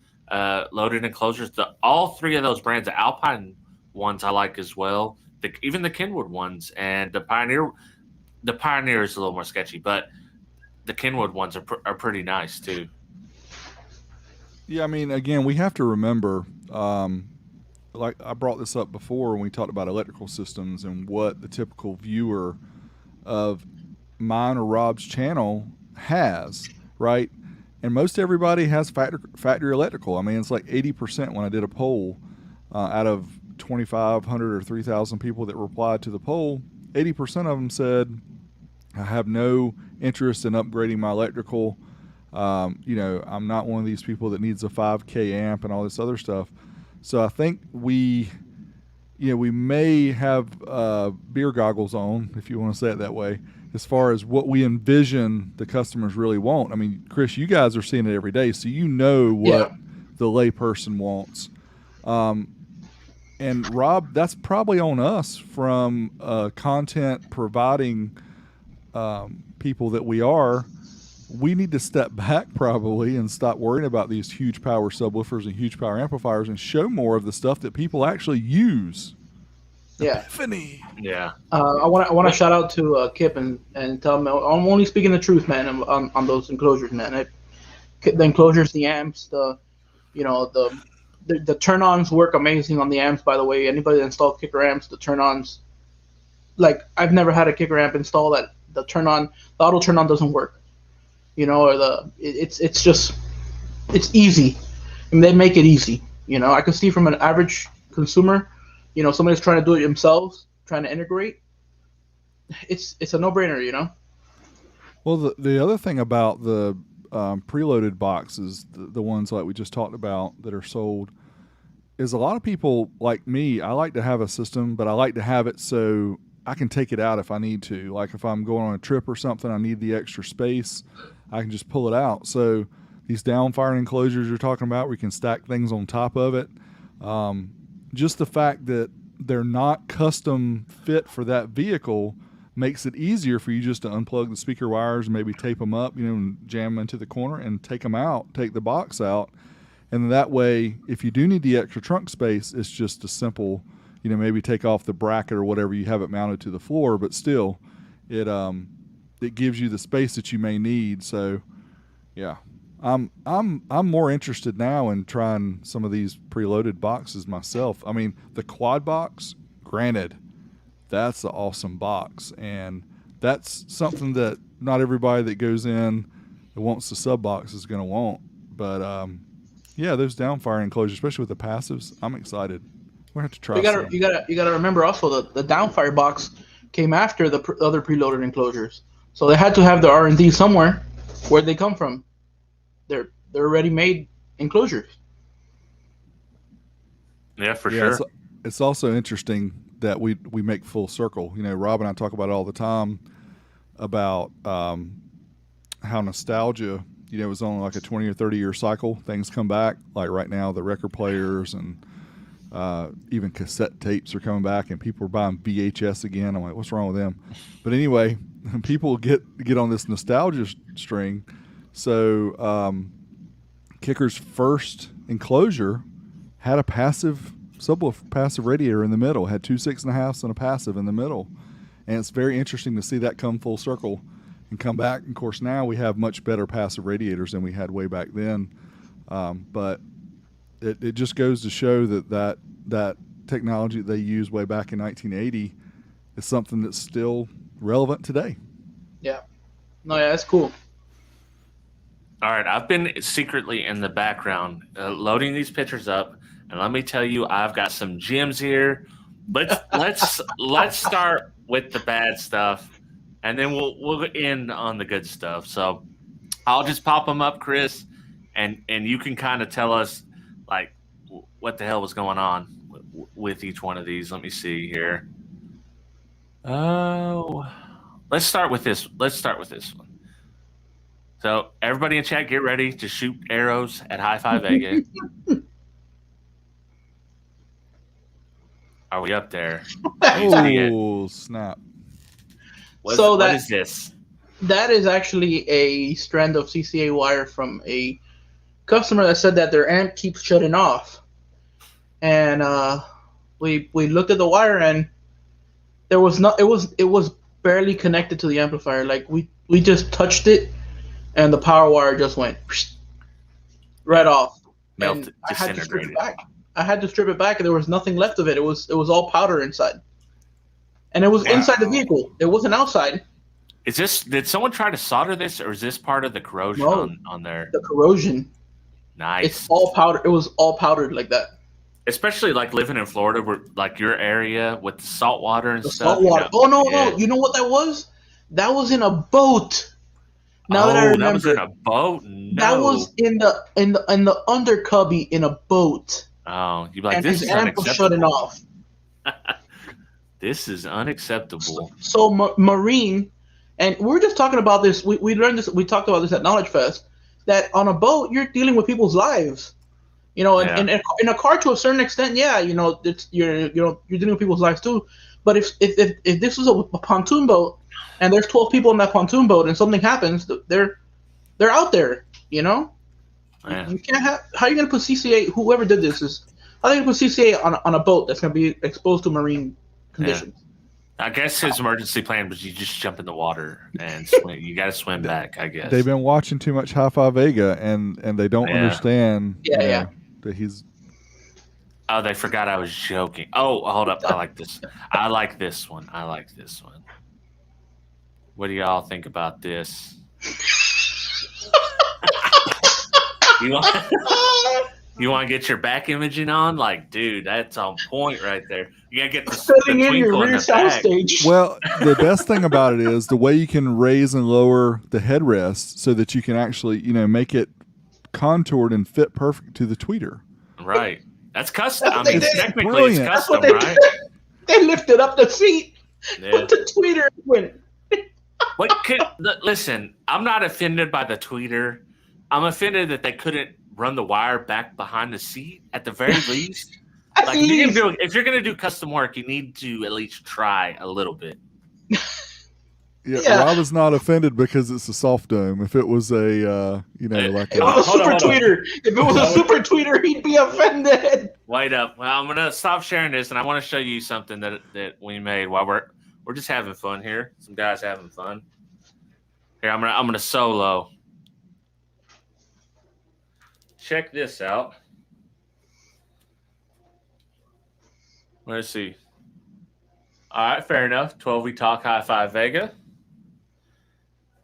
Speaker 2: loaded enclosures, all three of those brands, the Alpine ones I like as well. Even the Kenwood ones and the Pioneer. The Pioneer is a little more sketchy, but the Kenwood ones are pretty nice too.
Speaker 1: Yeah, I mean, again, we have to remember, like I brought this up before when we talked about electrical systems and what the typical viewer of mine or Rob's channel has, right? And most everybody has factory electrical. I mean, it's like 80% when I did a poll out of 2,500 or 3,000 people that replied to the poll, 80% of them said, I have no interest in upgrading my electrical. I'm not one of these people that needs a 5K amp and all this other stuff. So I think we may have beer goggles on, if you want to say it that way, as far as what we envision the customers really want. I mean, Chris, you guys are seeing it every day, so you know what the layperson wants. And Rob, that's probably on us from content providing people that we are. We need to step back probably and stop worrying about these huge power subwoofers and huge power amplifiers and show more of the stuff that people actually use.
Speaker 3: Yeah.
Speaker 1: Epiphany.
Speaker 2: Yeah.
Speaker 3: I want to shout out to Kip and tell him I'm only speaking the truth, man, on those enclosures, man. The enclosures, the amps, the turn-ons work amazing on the amps, by the way. Anybody that installed kicker amps, the turn-ons, like I've never had a kicker amp install that the auto turn-on doesn't work. Or it's easy. I mean, they make it easy. I can see from an average consumer, somebody's trying to do it themselves, trying to integrate. It's a no-brainer,
Speaker 1: Well, the other thing about the preloaded boxes, the ones like we just talked about that are sold, is a lot of people like me, I like to have a system, but I like to have it so I can take it out if I need to. Like if I'm going on a trip or something, I need the extra space, I can just pull it out. So these downfiring enclosures you're talking about, where you can stack things on top of it, just the fact that they're not custom fit for that vehicle makes it easier for you just to unplug the speaker wires and maybe tape them up, and jam them into the corner and take them out, take the box out. And that way, if you do need the extra trunk space, it's just a simple, maybe take off the bracket or whatever you have it mounted to the floor, but still it gives you the space that you may need. So yeah, I'm more interested now in trying some of these preloaded boxes myself. I mean, the quad box, granted, that's an awesome box, and that's something that not everybody that goes in that wants the sub box is going to want. But yeah, those downfire enclosures, especially with the passives, I'm excited. We're gonna have to try.
Speaker 3: You gotta remember also the downfire box came after the other preloaded enclosures, so they had to have the R&D somewhere. Where'd they come from? They're ready-made enclosures.
Speaker 2: Yeah, for sure.
Speaker 1: It's also interesting that we make full circle. Rob and I talk about it all the time about how nostalgia, is only like a 20 or 30 year cycle. Things come back. Like right now, the record players and even cassette tapes are coming back, and people are buying VHS again. I'm like, what's wrong with them? But anyway, people get on this nostalgia string. So Kicker's first enclosure had a passive subwoofer, passive radiator in the middle, had 2 6.5s and a passive in the middle. And it's very interesting to see that come full circle and come back. Of course, now we have much better passive radiators than we had way back then. But it just goes to show that technology that they used way back in 1980 is something that's still relevant today.
Speaker 3: Yeah. No, yeah, that's cool.
Speaker 2: All right, I've been secretly in the background loading these pictures up, and let me tell you, I've got some gems here. Let's start with the bad stuff, and then we'll end on the good stuff. So, I'll just pop them up, Chris, and you can kind of tell us like what the hell was going on with each one of these. Let me see here. Oh, let's start with this. Let's start with this one. So everybody in chat, get ready to shoot arrows at Hi-Fi Vega. Are we up there?
Speaker 1: Oh, snap.
Speaker 2: What is this?
Speaker 3: That is actually a strand of CCA wire from a customer that said that their amp keeps shutting off. And we looked at the wire and there was not it was barely connected to the amplifier. Like we just touched it and the power wire just went right off.
Speaker 2: Melted, disintegrated.
Speaker 3: I had to strip it back and there was nothing left of it. It was all powder inside. And it was inside the vehicle. It wasn't outside.
Speaker 2: Did someone try to solder this, or is this part of the corrosion on there?
Speaker 3: The corrosion.
Speaker 2: Nice.
Speaker 3: It's all powder. It was all powdered like that.
Speaker 2: Especially like living in Florida, where like your area with the salt water and stuff.
Speaker 3: Salt water. No. You know what that was? That was in a boat. Now that I remember,
Speaker 2: that was in a boat. No.
Speaker 3: That was in the under cubby in a boat.
Speaker 2: Oh, you're like,
Speaker 3: and
Speaker 2: this
Speaker 3: his
Speaker 2: is
Speaker 3: amp was shutting off.
Speaker 2: This is unacceptable.
Speaker 3: So Marine, and we were just talking about this. We learned this. We talked about this at Knowledge Fest. That on a boat, you're dealing with people's lives. You know, and in a car to a certain extent, yeah, you know, you're dealing with people's lives too. But if this was a pontoon boat and there's 12 people in that pontoon boat and something happens, they're out there. You know, you can't have. How are you gonna put CCA? Whoever did this is. How are you gonna put CCA on a boat that's gonna be exposed to marine conditions?
Speaker 2: I guess his emergency plan was you just jump in the water and swim. You got to swim back, I guess.
Speaker 1: They've been watching too much Hi-Fi Vega and they don't understand that he's...
Speaker 2: Oh, they forgot I was joking. Oh, hold up. I like this. I like this one. What do y'all think about this? You want to get your back imaging on? Like, dude, that's on point right there. You got to get the twinkle in the back.
Speaker 3: Stage.
Speaker 1: Well, the best thing about it is the way you can raise and lower the headrest so that you can actually, make it contoured and fit perfect to the tweeter.
Speaker 2: Right. That's custom. Technically,
Speaker 1: brilliant.
Speaker 2: It's custom, right?
Speaker 3: They lifted up the seat, but the tweeter went.
Speaker 2: Listen, I'm not offended by the tweeter. I'm offended that they couldn't run the wire back behind the seat at the very least. Like if you're gonna do custom work, you need to at least try a little bit.
Speaker 1: Yeah. Well, I was not offended because it's a soft dome. If it was a, like
Speaker 3: it was a super tweeter. If it was a super tweeter, he'd be offended.
Speaker 2: Wait up. Well, I'm gonna stop sharing this, and I want to show you something that we made while we're just having fun here. Some guys having fun. Here, I'm gonna solo. Check this out. Let's see. All right, fair enough. 12 we talk Hi-Fi Vega.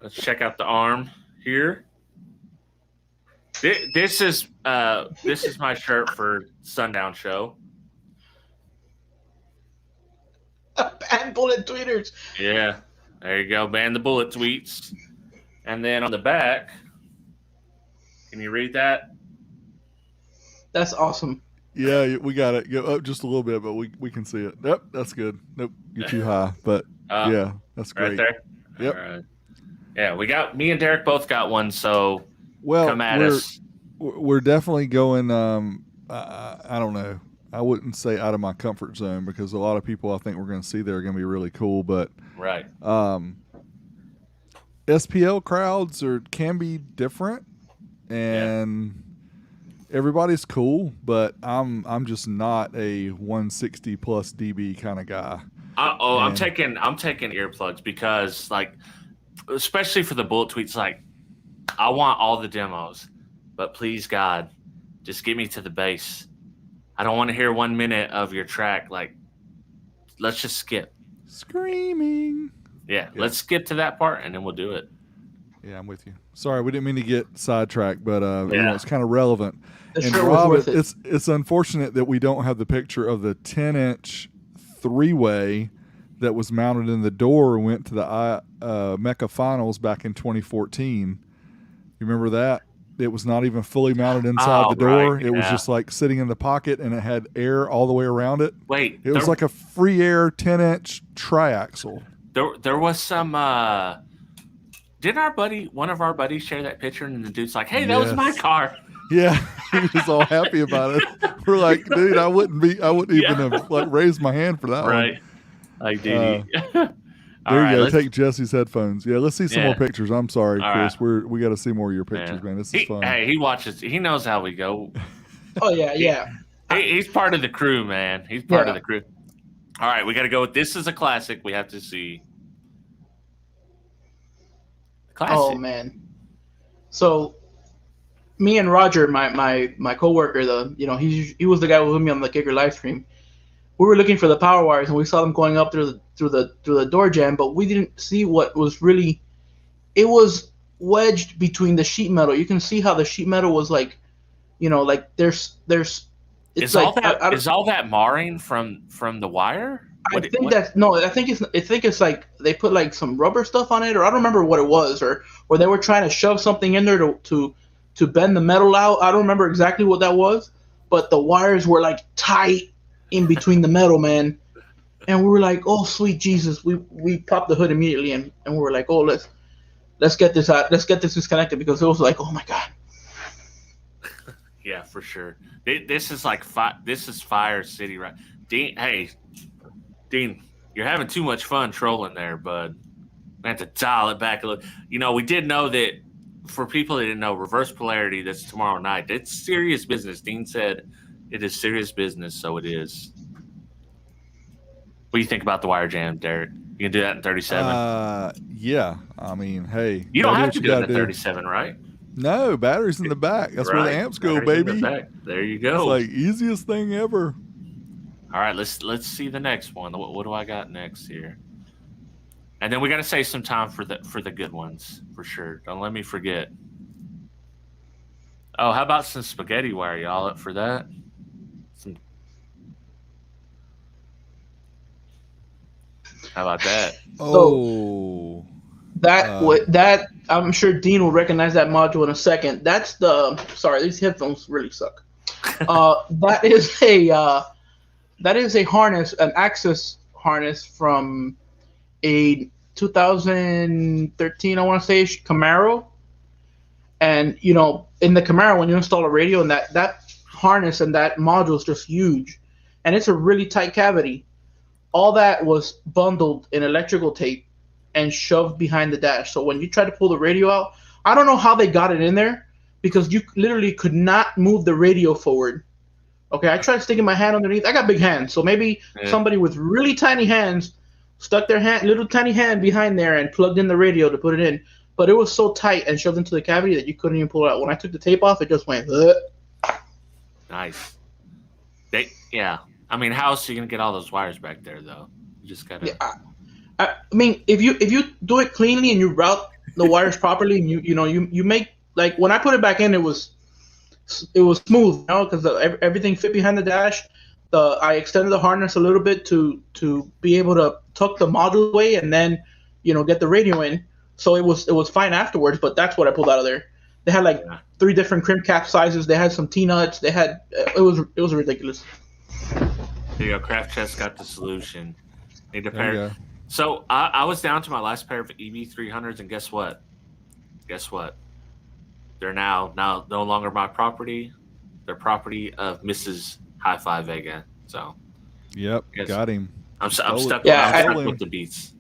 Speaker 2: Let's check out the arm here. This is my shirt for Sundown Show.
Speaker 3: Ban bullet tweeters.
Speaker 2: Yeah, there you go. Ban the bullet tweets. And then on the back, can you read that?
Speaker 3: That's awesome.
Speaker 1: Yeah, we got it. Go up just a little bit, but we can see it. Yep, that's good. Nope, you're too high. But yeah, that's great.
Speaker 2: Right there?
Speaker 1: Yep.
Speaker 2: All right. Yeah, me and Derek both got one, so come at us.
Speaker 1: We're definitely going, I don't know. I wouldn't say out of my comfort zone because a lot of people I think we're going to see there are going to be really cool. But
Speaker 2: right.
Speaker 1: SPL crowds can be different, and everybody's cool, but I'm just not a 160 plus dB kind of guy.
Speaker 2: I'm taking earplugs because, like, especially for the bullet tweets, like, I want all the demos, but please God, just get me to the bass. I don't want to hear 1 minute of your track. Like, let's just skip
Speaker 1: screaming.
Speaker 2: Yeah, let's skip to that part and then we'll do it.
Speaker 1: Yeah, I'm with you. Sorry, we didn't mean to get sidetracked, but it's kind of relevant.
Speaker 3: And Rob,
Speaker 1: it's unfortunate that we don't have the picture of the 10-inch three-way that was mounted in the door and went to the Mecca Finals back in 2014. You remember that? It was not even fully mounted inside the door.
Speaker 2: Right,
Speaker 1: It was just like sitting in the pocket, and it had air all the way around it.
Speaker 2: Wait,
Speaker 1: It was like a free air 10-inch triaxle.
Speaker 2: There was some. Didn't one of our buddies share that picture, and the dude's like, "Hey, that was my car."
Speaker 1: Yeah, he was all happy about it. We're like, dude, I wouldn't even have like raised my hand for that one.
Speaker 2: Right. Like, dude.
Speaker 1: There you go. Take Jesse's headphones. Yeah, let's see some more pictures. I'm sorry,
Speaker 2: all
Speaker 1: Chris.
Speaker 2: Right.
Speaker 1: We got to see more of your pictures, man. This is fun.
Speaker 2: Hey, he watches. He knows how we go.
Speaker 3: Oh yeah.
Speaker 2: He's part of the crew, man. He's part of the crew. All right, we got to go. This is a classic. We have to see. Classic.
Speaker 3: Oh man. So, me and Roger, my coworker, he was the guy with me on the Kicker live stream. We were looking for the power wires, and we saw them going up through the door jamb, but we didn't see what was really. It was wedged between the sheet metal. You can see how the sheet metal was like, like there's. It's
Speaker 2: is
Speaker 3: like
Speaker 2: all that marring from the wire?
Speaker 3: I think it's like they put like some rubber stuff on it, or I don't remember what it was, or they were trying to shove something in there to bend the metal out. I don't remember exactly what that was, but the wires were like tight in between the metal, man. And we were like, oh sweet Jesus. We popped the hood immediately, and we were like, oh let's get this out. Let's get this disconnected, because it was like, oh my God.
Speaker 2: Yeah, for sure. This is like this is Fire City, right? Dean, you're having too much fun trolling there, bud. We have to dial it back a little. We did know that for people that didn't know, reverse polarity, that's tomorrow night. It's serious business. Dean said it is serious business, so it is. What do you think about the wire jam, Derek? You can do that in 37?
Speaker 1: Yeah. I mean, hey.
Speaker 2: You don't have to do it in 37, right?
Speaker 1: No, batteries in the back. That's where the amps go, baby.
Speaker 2: There you go.
Speaker 1: It's like easiest thing ever.
Speaker 2: All right, let's see the next one. What do I got next here? And then we got to save some time for the good ones for sure. Don't let me forget. Oh, how about some spaghetti wire? Y'all up for that? How about that?
Speaker 1: Oh,
Speaker 3: that I'm sure Dean will recognize that module in a second. That's sorry, these headphones really suck. That is a harness, an access harness from a 2013, I want to say, Camaro. And in the Camaro, when you install a radio, and that harness and that module is just huge, and it's a really tight cavity. All that was bundled in electrical tape and shoved behind the dash. So when you try to pull the radio out, I don't know how they got it in there, because you literally could not move the radio forward. Okay, I tried sticking my hand underneath. I got big hands, so maybe somebody with really tiny hands stuck their little tiny hand behind there and plugged in the radio to put it in. But it was so tight and shoved into the cavity that you couldn't even pull it out. When I took the tape off, it just went.
Speaker 2: Nice. I mean, how else are you gonna get all those wires back there, though? You just gotta.
Speaker 3: Yeah, I mean, if you do it cleanly and you route the wires properly, and you make, like, when I put it back in, it was smooth, because everything fit behind the dash. I extended the harness a little bit to be able to tuck the module away and then get the radio in. So it was fine afterwards. But that's what I pulled out of there. They had like 3 different crimp cap sizes. They had some T-nuts. They had it was ridiculous.
Speaker 2: There you go. Craft Chest got the solution. Need a pair. So I was down to my last pair of EB300s, and guess what? They're now no longer my property. They're property of Mrs. Hi-Fi Vega. So.
Speaker 1: Yep, got him.
Speaker 2: I'm stuck with the beats.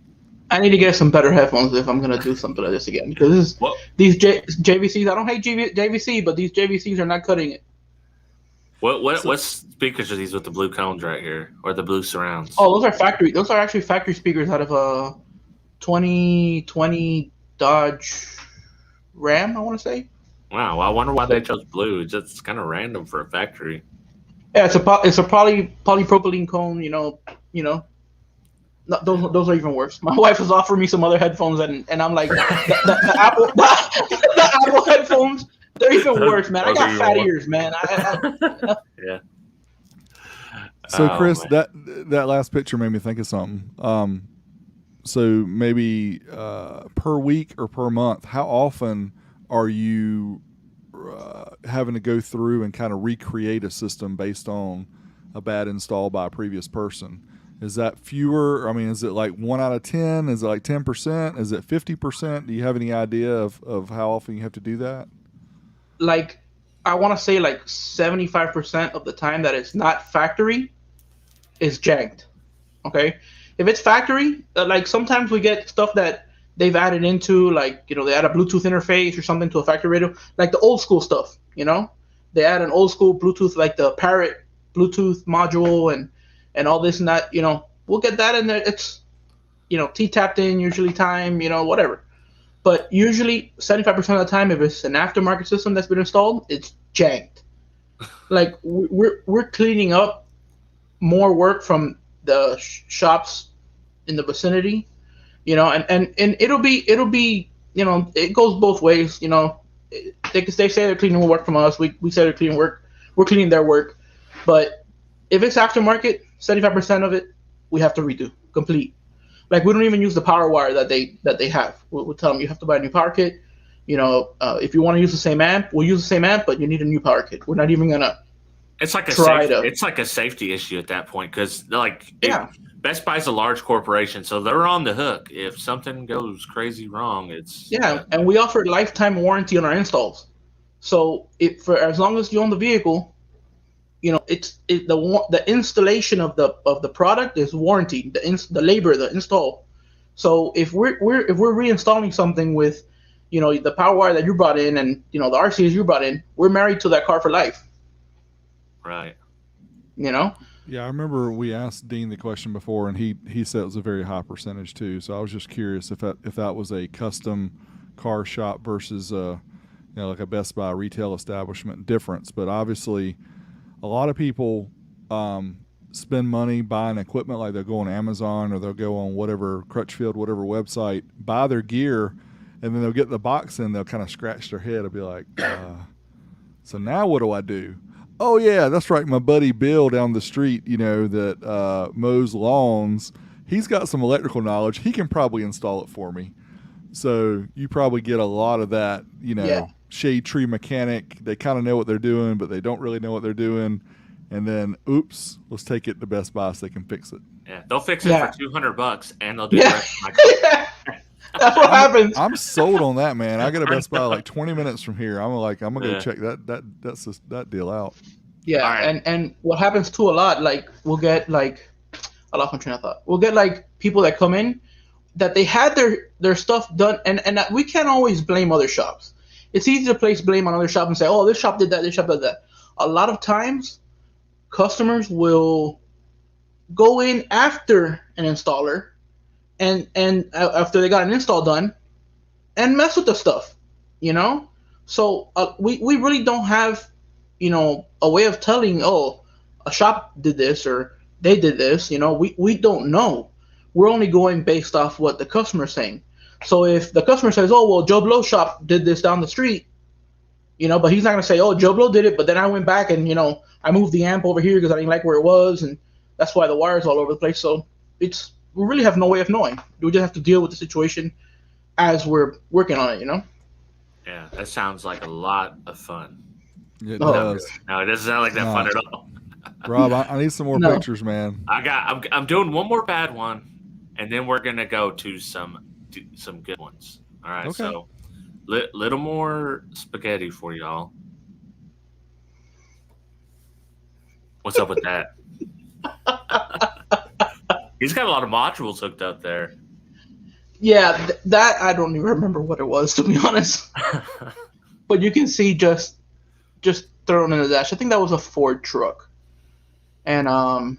Speaker 3: I need to get some better headphones if I'm gonna do something like this again, because these JVCs. I don't hate JVC, but these JVCs are not cutting it.
Speaker 2: What speakers are these with the blue cones right here, or the blue surrounds?
Speaker 3: Oh, those are factory. Those are actually factory speakers out of a 2020 Dodge Ram, I want to say.
Speaker 2: Wow, well, I wonder why they chose blue. It's just kind of random for a factory.
Speaker 3: Yeah, it's a polypropylene cone. Those are even worse. My wife was offering me some other headphones, and I'm like, the Apple headphones. They're even worse, man. I got fat ears, man.
Speaker 2: Yeah.
Speaker 1: So, Chris, that last picture made me think of something. So maybe per week or per month, how often are you having to go through and kind of recreate a system based on a bad install by a previous person? Is that fewer? I mean, is it like 1 out of 10? Is it like 10%? Is it 50%? Do you have any idea of how often you have to do that?
Speaker 3: Like, I want to say like 75% of the time that it's not factory is janked. Okay, if it's factory, like sometimes we get stuff that they've added into, like, you know, they add a Bluetooth interface or something to a factory radio, like the old school stuff. You know, they add an old school Bluetooth, like the Parrot Bluetooth module and all this and that. You know, we'll get that in there. It's, you know, T-tapped in usually time, you know, whatever. But usually 75% of the time, if it's an aftermarket system that's been installed, it's janked. Like, we're cleaning up more work from the shops in the vicinity, you know, and it'll be, you know, it goes both ways, you know. They say they're cleaning work from us. We say they're cleaning work. We're cleaning their work. But if it's aftermarket, 75% of it we have to redo complete. Like, we don't even use the power wire that they have. We'll tell them you have to buy a new power kit. You know, if you want to use the same amp, we'll use the same amp, but you need a new power kit. We're not even gonna.
Speaker 2: It's like it's like a safety issue at that point, because Best Buy's a large corporation, so they're on the hook if something goes crazy wrong.
Speaker 3: And we offer lifetime warranty on our installs. So for as long as you own the vehicle, you know, the installation of the product is warranted. The labor, the install. So if we're reinstalling something with, you know, the power wire that you brought in and, you know, the RCAs you brought in, we're married to that car for life.
Speaker 2: Right.
Speaker 3: You know.
Speaker 1: Yeah, I remember we asked Dean the question before, and he said it was a very high percentage too. So I was just curious if that was a custom car shop versus like a Best Buy retail establishment difference. But obviously, a lot of people spend money buying equipment, like they'll go on Amazon or they'll go on whatever Crutchfield, whatever website, buy their gear, and then they'll get the box and they'll kind of scratch their head and be like, so now what do I do? Oh yeah, that's right. My buddy Bill down the street, you know, that mows lawns, he's got some electrical knowledge. He can probably install it for me. So you probably get a lot of that, you know, shade tree mechanic. They kind of know what they're doing, but they don't really know what they're doing. And then, oops, let's take it to Best Buy so they can fix it.
Speaker 2: Yeah, they'll fix it for $200, and they'll do the rest of my car.
Speaker 3: That's what happens.
Speaker 1: I'm sold on that, man. I got a Best Buy like 20 minutes from here. I'm gonna go check that deal out.
Speaker 3: Yeah, right. and what happens too a lot, like we'll get like, I lost my train of thought. We'll get like people that come in that they had their stuff done, and we can't always blame other shops. It's easy to place blame on other shops and say, oh, this shop did that, this shop did that. A lot of times, customers will go in after an installer and after they got an install done and mess with the stuff, you know? So we really don't have, you know, a way of telling, oh, a shop did this or they did this, you know? We don't know. We're only going based off what the customer's saying. So if the customer says, oh, well, Joe Blow's shop did this down the street, you know, but he's not going to say, oh, Joe Blow did it, but then I went back and, you know, I moved the amp over here because I didn't like where it was, and that's why the wire's all over the place. So we really have no way of knowing. We just have to deal with the situation as we're working on it, you know?
Speaker 2: Yeah, that sounds like a lot of fun.
Speaker 1: It does.
Speaker 2: No, it doesn't sound like that fun at all.
Speaker 1: Rob, I need some more pictures, man.
Speaker 2: I'm doing one more bad one, and then we're gonna go to some good ones. All right,
Speaker 1: okay.
Speaker 2: So little more spaghetti for y'all. What's up with that? He's got a lot of modules hooked up there.
Speaker 3: Yeah, that I don't even remember what it was, to be honest. But you can see just thrown in the dash. I think that was a Ford truck, and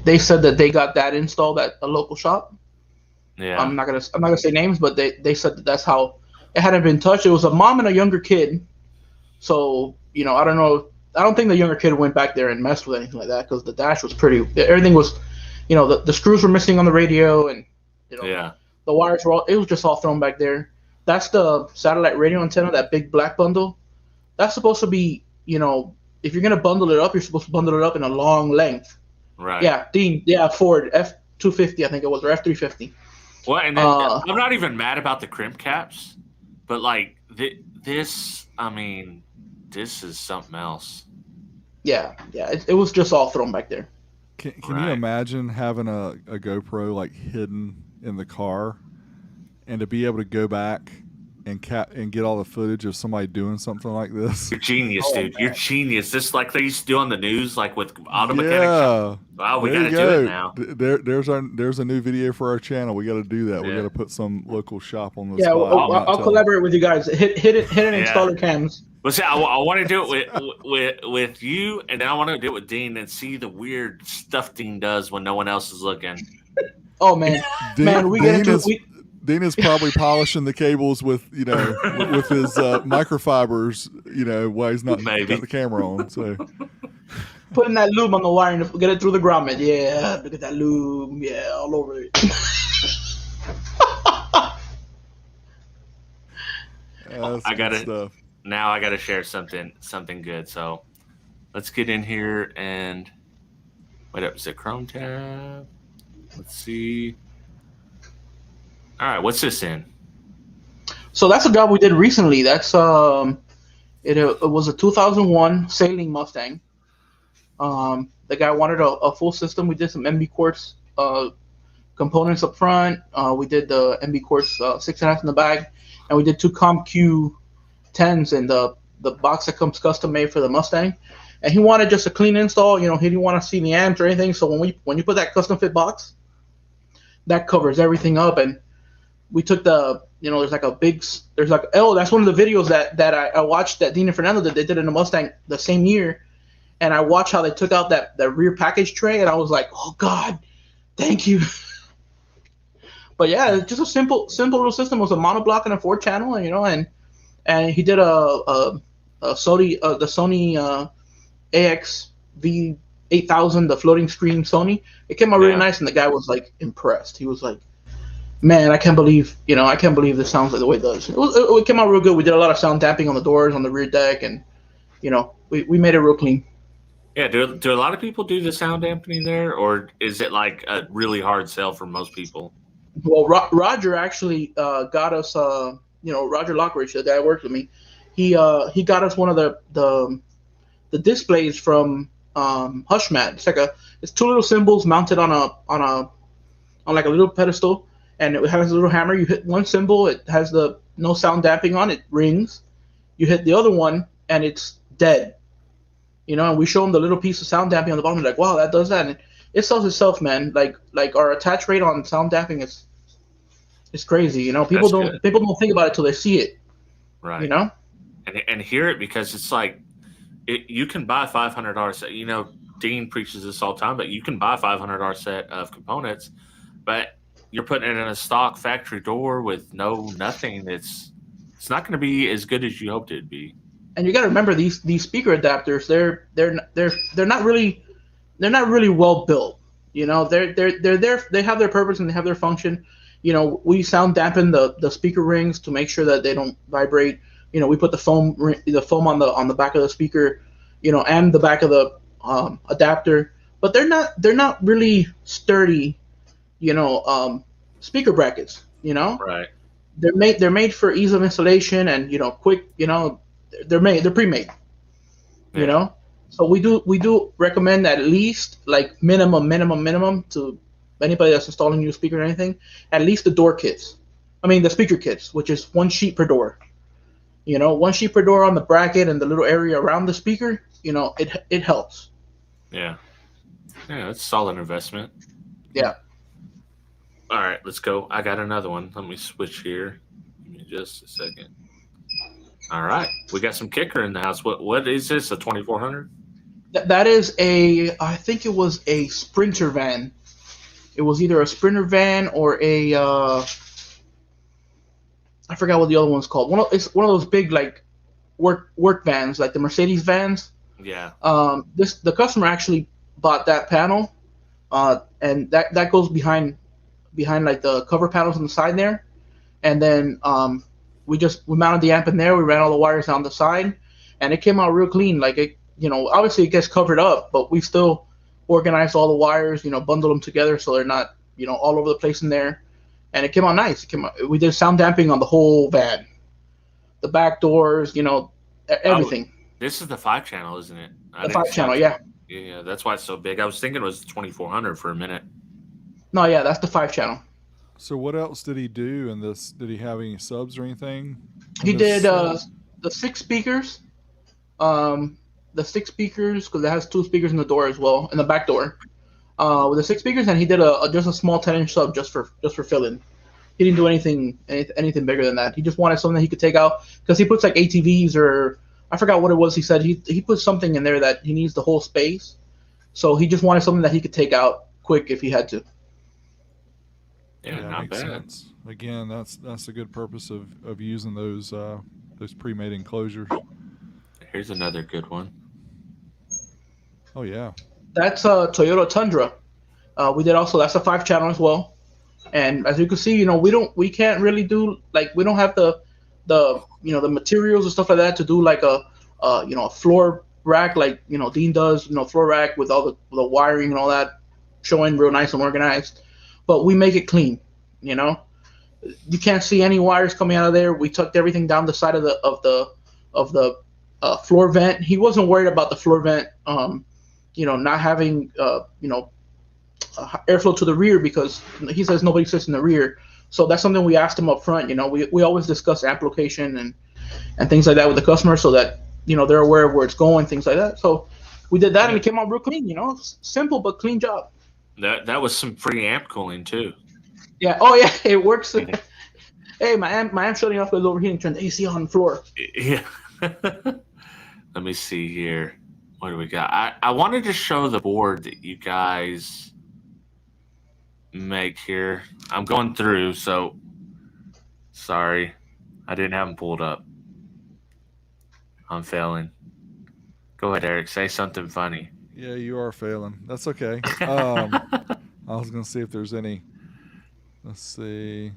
Speaker 3: they said that they got that installed at a local shop.
Speaker 2: Yeah,
Speaker 3: I'm not gonna say names, but they said that's how it hadn't been touched. It was a mom and a younger kid, so you know, I don't know. I don't think the younger kid went back there and messed with anything like that because the dash was everything was, you know, the screws were missing on the radio and, you know, the wires were it was just all thrown back there. That's the satellite radio antenna, that big black bundle. That's supposed to be, you know, if you're going to bundle it up, you're supposed to bundle it up in a long length.
Speaker 2: Right.
Speaker 3: Yeah, Dean, Ford F-250, I think it was, or F-350.
Speaker 2: Well, and then I'm not even mad about the crimp caps. But like this, I mean, this is something else,
Speaker 3: Yeah, it was just all thrown back there.
Speaker 1: Can you
Speaker 2: right?
Speaker 1: imagine having a GoPro like hidden in the car and to be able to go back and get all the footage of somebody doing something like this?
Speaker 2: You're genius,
Speaker 3: Oh
Speaker 2: dude. You're
Speaker 3: man.
Speaker 2: genius. Just like they used to do on the news, like with auto mechanic shop.
Speaker 1: Yeah.
Speaker 2: Wow, we
Speaker 1: There
Speaker 2: got
Speaker 1: you
Speaker 2: to do it
Speaker 1: go.
Speaker 2: now.
Speaker 1: There's a new video for our channel. We got to do that. We got
Speaker 2: Yeah.
Speaker 1: to put some local shop on the
Speaker 3: Yeah,
Speaker 1: spot. and not
Speaker 3: I'll
Speaker 1: tell 'em.
Speaker 3: collaborate with you guys. Hidden
Speaker 2: Yeah.
Speaker 3: installer cams.
Speaker 2: Well, see, I want to do it with you, and then I want to do it with Dean and see the weird stuff Dean does when no one else is looking.
Speaker 3: Oh man, man, we get into
Speaker 1: Dean is probably polishing the cables with with his microfibers, while he's not
Speaker 2: Maybe.
Speaker 1: got the camera on. So
Speaker 3: putting that lube on the wire and get it through the grommet. Yeah, look at that lube. Yeah, all over it.
Speaker 1: that's
Speaker 2: I got
Speaker 1: good
Speaker 2: it.
Speaker 1: stuff.
Speaker 2: Now I got to share something good. So let's get in here and wait up. Is it Chrome tab? Let's see. All right, what's this in?
Speaker 3: So that's a job we did recently. That's it was a 2001 sailing Mustang. The guy wanted a full system. We did some MB quartz components up front. We did the MB quartz 6.5 in the back, and we did two ComQ 10s in the box that comes custom made for the Mustang. And he wanted just a clean install. He didn't want to see the amps or anything. So when you put that custom fit box, that covers everything up. And we took there's that's one of the videos that I watched that Dean and Fernando did. They did in the Mustang the same year, and I watched how they took out that rear package tray, and I was like, oh God, thank you. But yeah, it's just a simple little system. It was a monoblock and a 4-channel, and he did a Sony the Sony AX V8000, the floating screen Sony. It came out really nice, and the guy was like impressed. He was like, man, I can't believe this sounds like the way it does. It came out real good. We did a lot of sound damping on the doors, on the rear deck, and we made it real clean.
Speaker 2: Yeah, do a lot of people do the sound dampening there, or is it like a really hard sell for most people?
Speaker 3: Well, Roger actually got us. Roger Lockridge, the guy who worked with me, he got us one of the displays from Hushmat. It's two little cymbals mounted on like a little pedestal. And it has a little hammer. You hit one cymbal, it has the no sound damping on it, rings. You hit the other one, and it's dead. And we show them the little piece of sound damping on the bottom. They're like, wow, that does that. And it sells itself, man. Like our attach rate on sound damping is crazy. People don't think about it till they see it.
Speaker 2: Right. And hear it, because it's like you can buy $500 set. Dean preaches this all the time, but you can buy a $500 set of components, but you're putting it in a stock factory door with nothing. It's not going to be as good as you hoped it'd be. And
Speaker 3: you got to remember these speaker adapters. They're not really well built. They're there. They have their purpose and they have their function. We sound dampen the speaker rings to make sure that they don't vibrate. We put the foam on the back of the speaker, and the back of the adapter. But they're not really sturdy. Speaker brackets,
Speaker 2: right?
Speaker 3: They're made for ease of installation and quick. They're pre-made. So we do recommend at least like minimum to anybody that's installing new speaker or anything, at least the speaker kits, which is one sheet per door. One sheet per door on the bracket and the little area around the speaker. It helps.
Speaker 2: Yeah, it's a solid investment.
Speaker 3: Yeah.
Speaker 2: All right, let's go. I got another one. Let me switch here. Give me just a second. All right, we got some kicker in the house. What is this? A 2400?
Speaker 3: That is I think it was a Sprinter van. It was either a Sprinter van or a I forgot what the other one's called. It's one of those big like work vans, like the Mercedes vans.
Speaker 2: Yeah.
Speaker 3: The customer actually bought that panel, and that goes behind like the cover panels on the side there, and then we mounted the amp in there. We ran all the wires down the side, and it came out real clean. Like it, obviously it gets covered up, but we still organized all the wires, bundled them together so they're not, all over the place in there, and it came out nice. We did sound damping on the whole van, the back doors, everything.
Speaker 2: This is the 5-channel, isn't it?
Speaker 3: The 5-channel, yeah.
Speaker 2: Yeah, that's why it's so big. I was thinking it was 2400 for a minute.
Speaker 3: No, yeah, that's the 5-channel.
Speaker 1: So what else did he do in this? Did he have any subs or anything?
Speaker 3: He did the 6 speakers. The 6 speakers, because it has 2 speakers in the door as well, in the back door. With the 6 speakers, and he did just a small 10-inch sub just for fill-in. He didn't do anything bigger than that. He just wanted something that he could take out, because he puts like ATVs, or I forgot what it was. He said he put something in there that he needs the whole space, so he just wanted something that he could take out quick if he had to.
Speaker 2: Yeah, not bad. Sense.
Speaker 1: Again, that's a good purpose of using those pre-made enclosures.
Speaker 2: Here's another good one.
Speaker 1: Oh yeah,
Speaker 3: that's a Toyota Tundra. We did also, that's a 5-channel as well. And as you can see, we can't really do, like, we don't have the materials and stuff like that to do like a floor rack like Dean does, floor rack with all the wiring and all that, showing real nice and organized. But we make it clean. You can't see any wires coming out of there. We tucked everything down the side of the floor vent. He wasn't worried about the floor vent, not having airflow to the rear, because he says nobody sits in the rear. So that's something we asked him up front. We always discuss amp location and things like that with the customer, so that they're aware of where it's going, things like that. So we did that, and it came out real clean. Simple but clean job.
Speaker 2: That was some free amp cooling too.
Speaker 3: Yeah. Oh yeah, it works. Hey, my amp shutting off because overheating. Turn the AC on the floor.
Speaker 2: Yeah. Let me see here. What do we got? I wanted to show the board that you guys make here. I'm going through, so sorry. I didn't have them pulled up. I'm failing. Go ahead, Eric. Say something funny.
Speaker 1: Yeah, you are failing. That's okay. I was going to see if there's any. Let's see.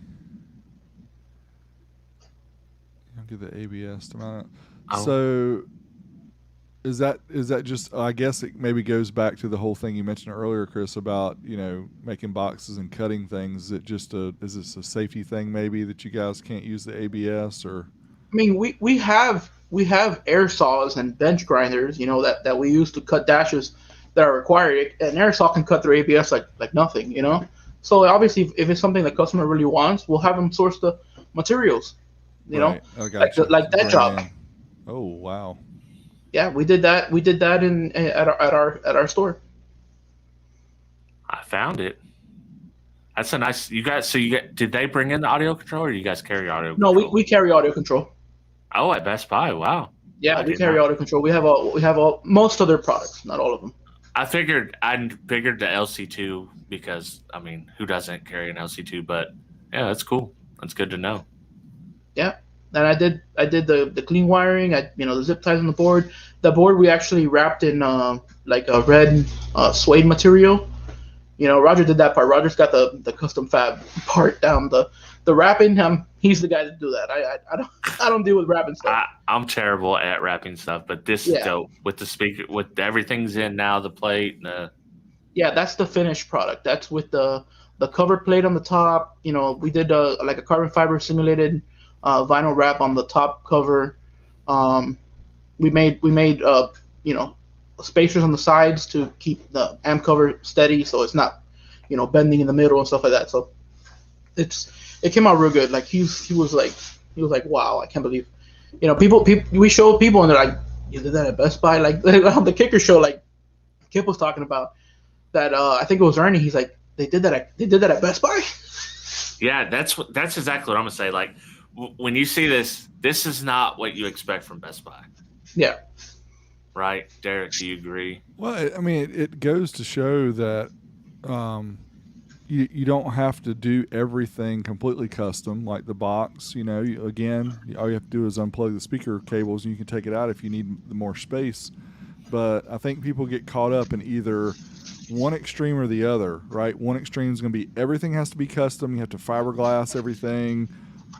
Speaker 1: I'll do the ABS to mount it.
Speaker 2: Oh.
Speaker 1: So is that just, I guess it maybe goes back to the whole thing you mentioned earlier, Chris, about, making boxes and cutting things. Is it just is this a safety thing maybe that you guys can't use the ABS, or?
Speaker 3: I mean, we have air saws and bench grinders, that we use to cut dashes that are required. An air saw can cut through ABS like nothing, So obviously, if it's something the customer really wants, we'll have them source the materials,
Speaker 1: right.
Speaker 3: like that job.
Speaker 1: Oh wow.
Speaker 3: Yeah, we did that. We did that at our store.
Speaker 2: I found it. That's a nice. You guys. So did they bring in the audio control, or do you guys carry audio control?
Speaker 3: No, we carry audio control.
Speaker 2: Oh, at Best Buy. Wow.
Speaker 3: Yeah, we carry audio control. We have most of their products, not all of them.
Speaker 2: I figured the LC2, because who doesn't carry an LC2? But yeah, that's cool. That's good to know.
Speaker 3: Yeah, and I did the clean wiring. The zip ties on the board. The board we actually wrapped in like a red suede material. Roger did that part. Roger's got the custom fab part down. The wrapping, he's the guy to do that. I don't deal with wrapping stuff.
Speaker 2: I'm terrible at wrapping stuff, but this is dope with the speaker, with everything's in now, the plate.
Speaker 3: Yeah, that's the finished product. That's with the cover plate on the top. We did like a carbon fiber simulated vinyl wrap on the top cover. We made spacers on the sides to keep the amp cover steady, so it's not bending in the middle and stuff like that. So it came out real good. Like he was like wow, I can't believe people we showed people and they're like, you did that at Best Buy, like on the Kicker show, like Kip was talking about that. I think it was Ernie. He's like, they did that at Best Buy.
Speaker 2: Yeah, that's exactly what I'm gonna say. Like when you see this is not what you expect from Best Buy.
Speaker 3: Yeah.
Speaker 2: Right, Derek, do you agree?
Speaker 1: Well, it goes to show that you don't have to do everything completely custom, like the box. Again, all you have to do is unplug the speaker cables, and you can take it out if you need more space. But I think people get caught up in either one extreme or the other, right? One extreme is going to be everything has to be custom. You have to fiberglass everything,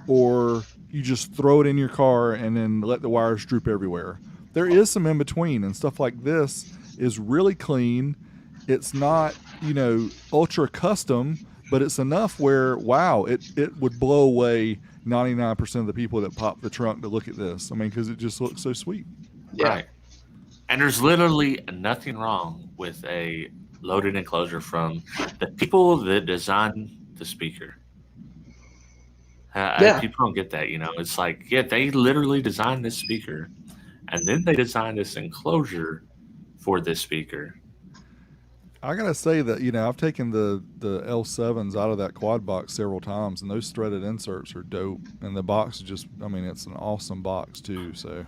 Speaker 1: or you just throw it in your car and then let the wires droop everywhere. There is some in between, and stuff like this is really clean. It's not, ultra custom, but it's enough where, wow, it would blow away 99% of the people that pop the trunk to look at this. I mean, because it just looks so sweet.
Speaker 3: Yeah.
Speaker 2: Right. And there's literally nothing wrong with a loaded enclosure from the people that designed the speaker.
Speaker 3: Yeah.
Speaker 2: People don't get that, It's like, yeah, they literally designed this speaker, and then they designed this enclosure for this speaker.
Speaker 1: I gotta say that I've taken the L7s out of that quad box several times, and those threaded inserts are dope. And the box is just, I mean, it's an awesome box too. So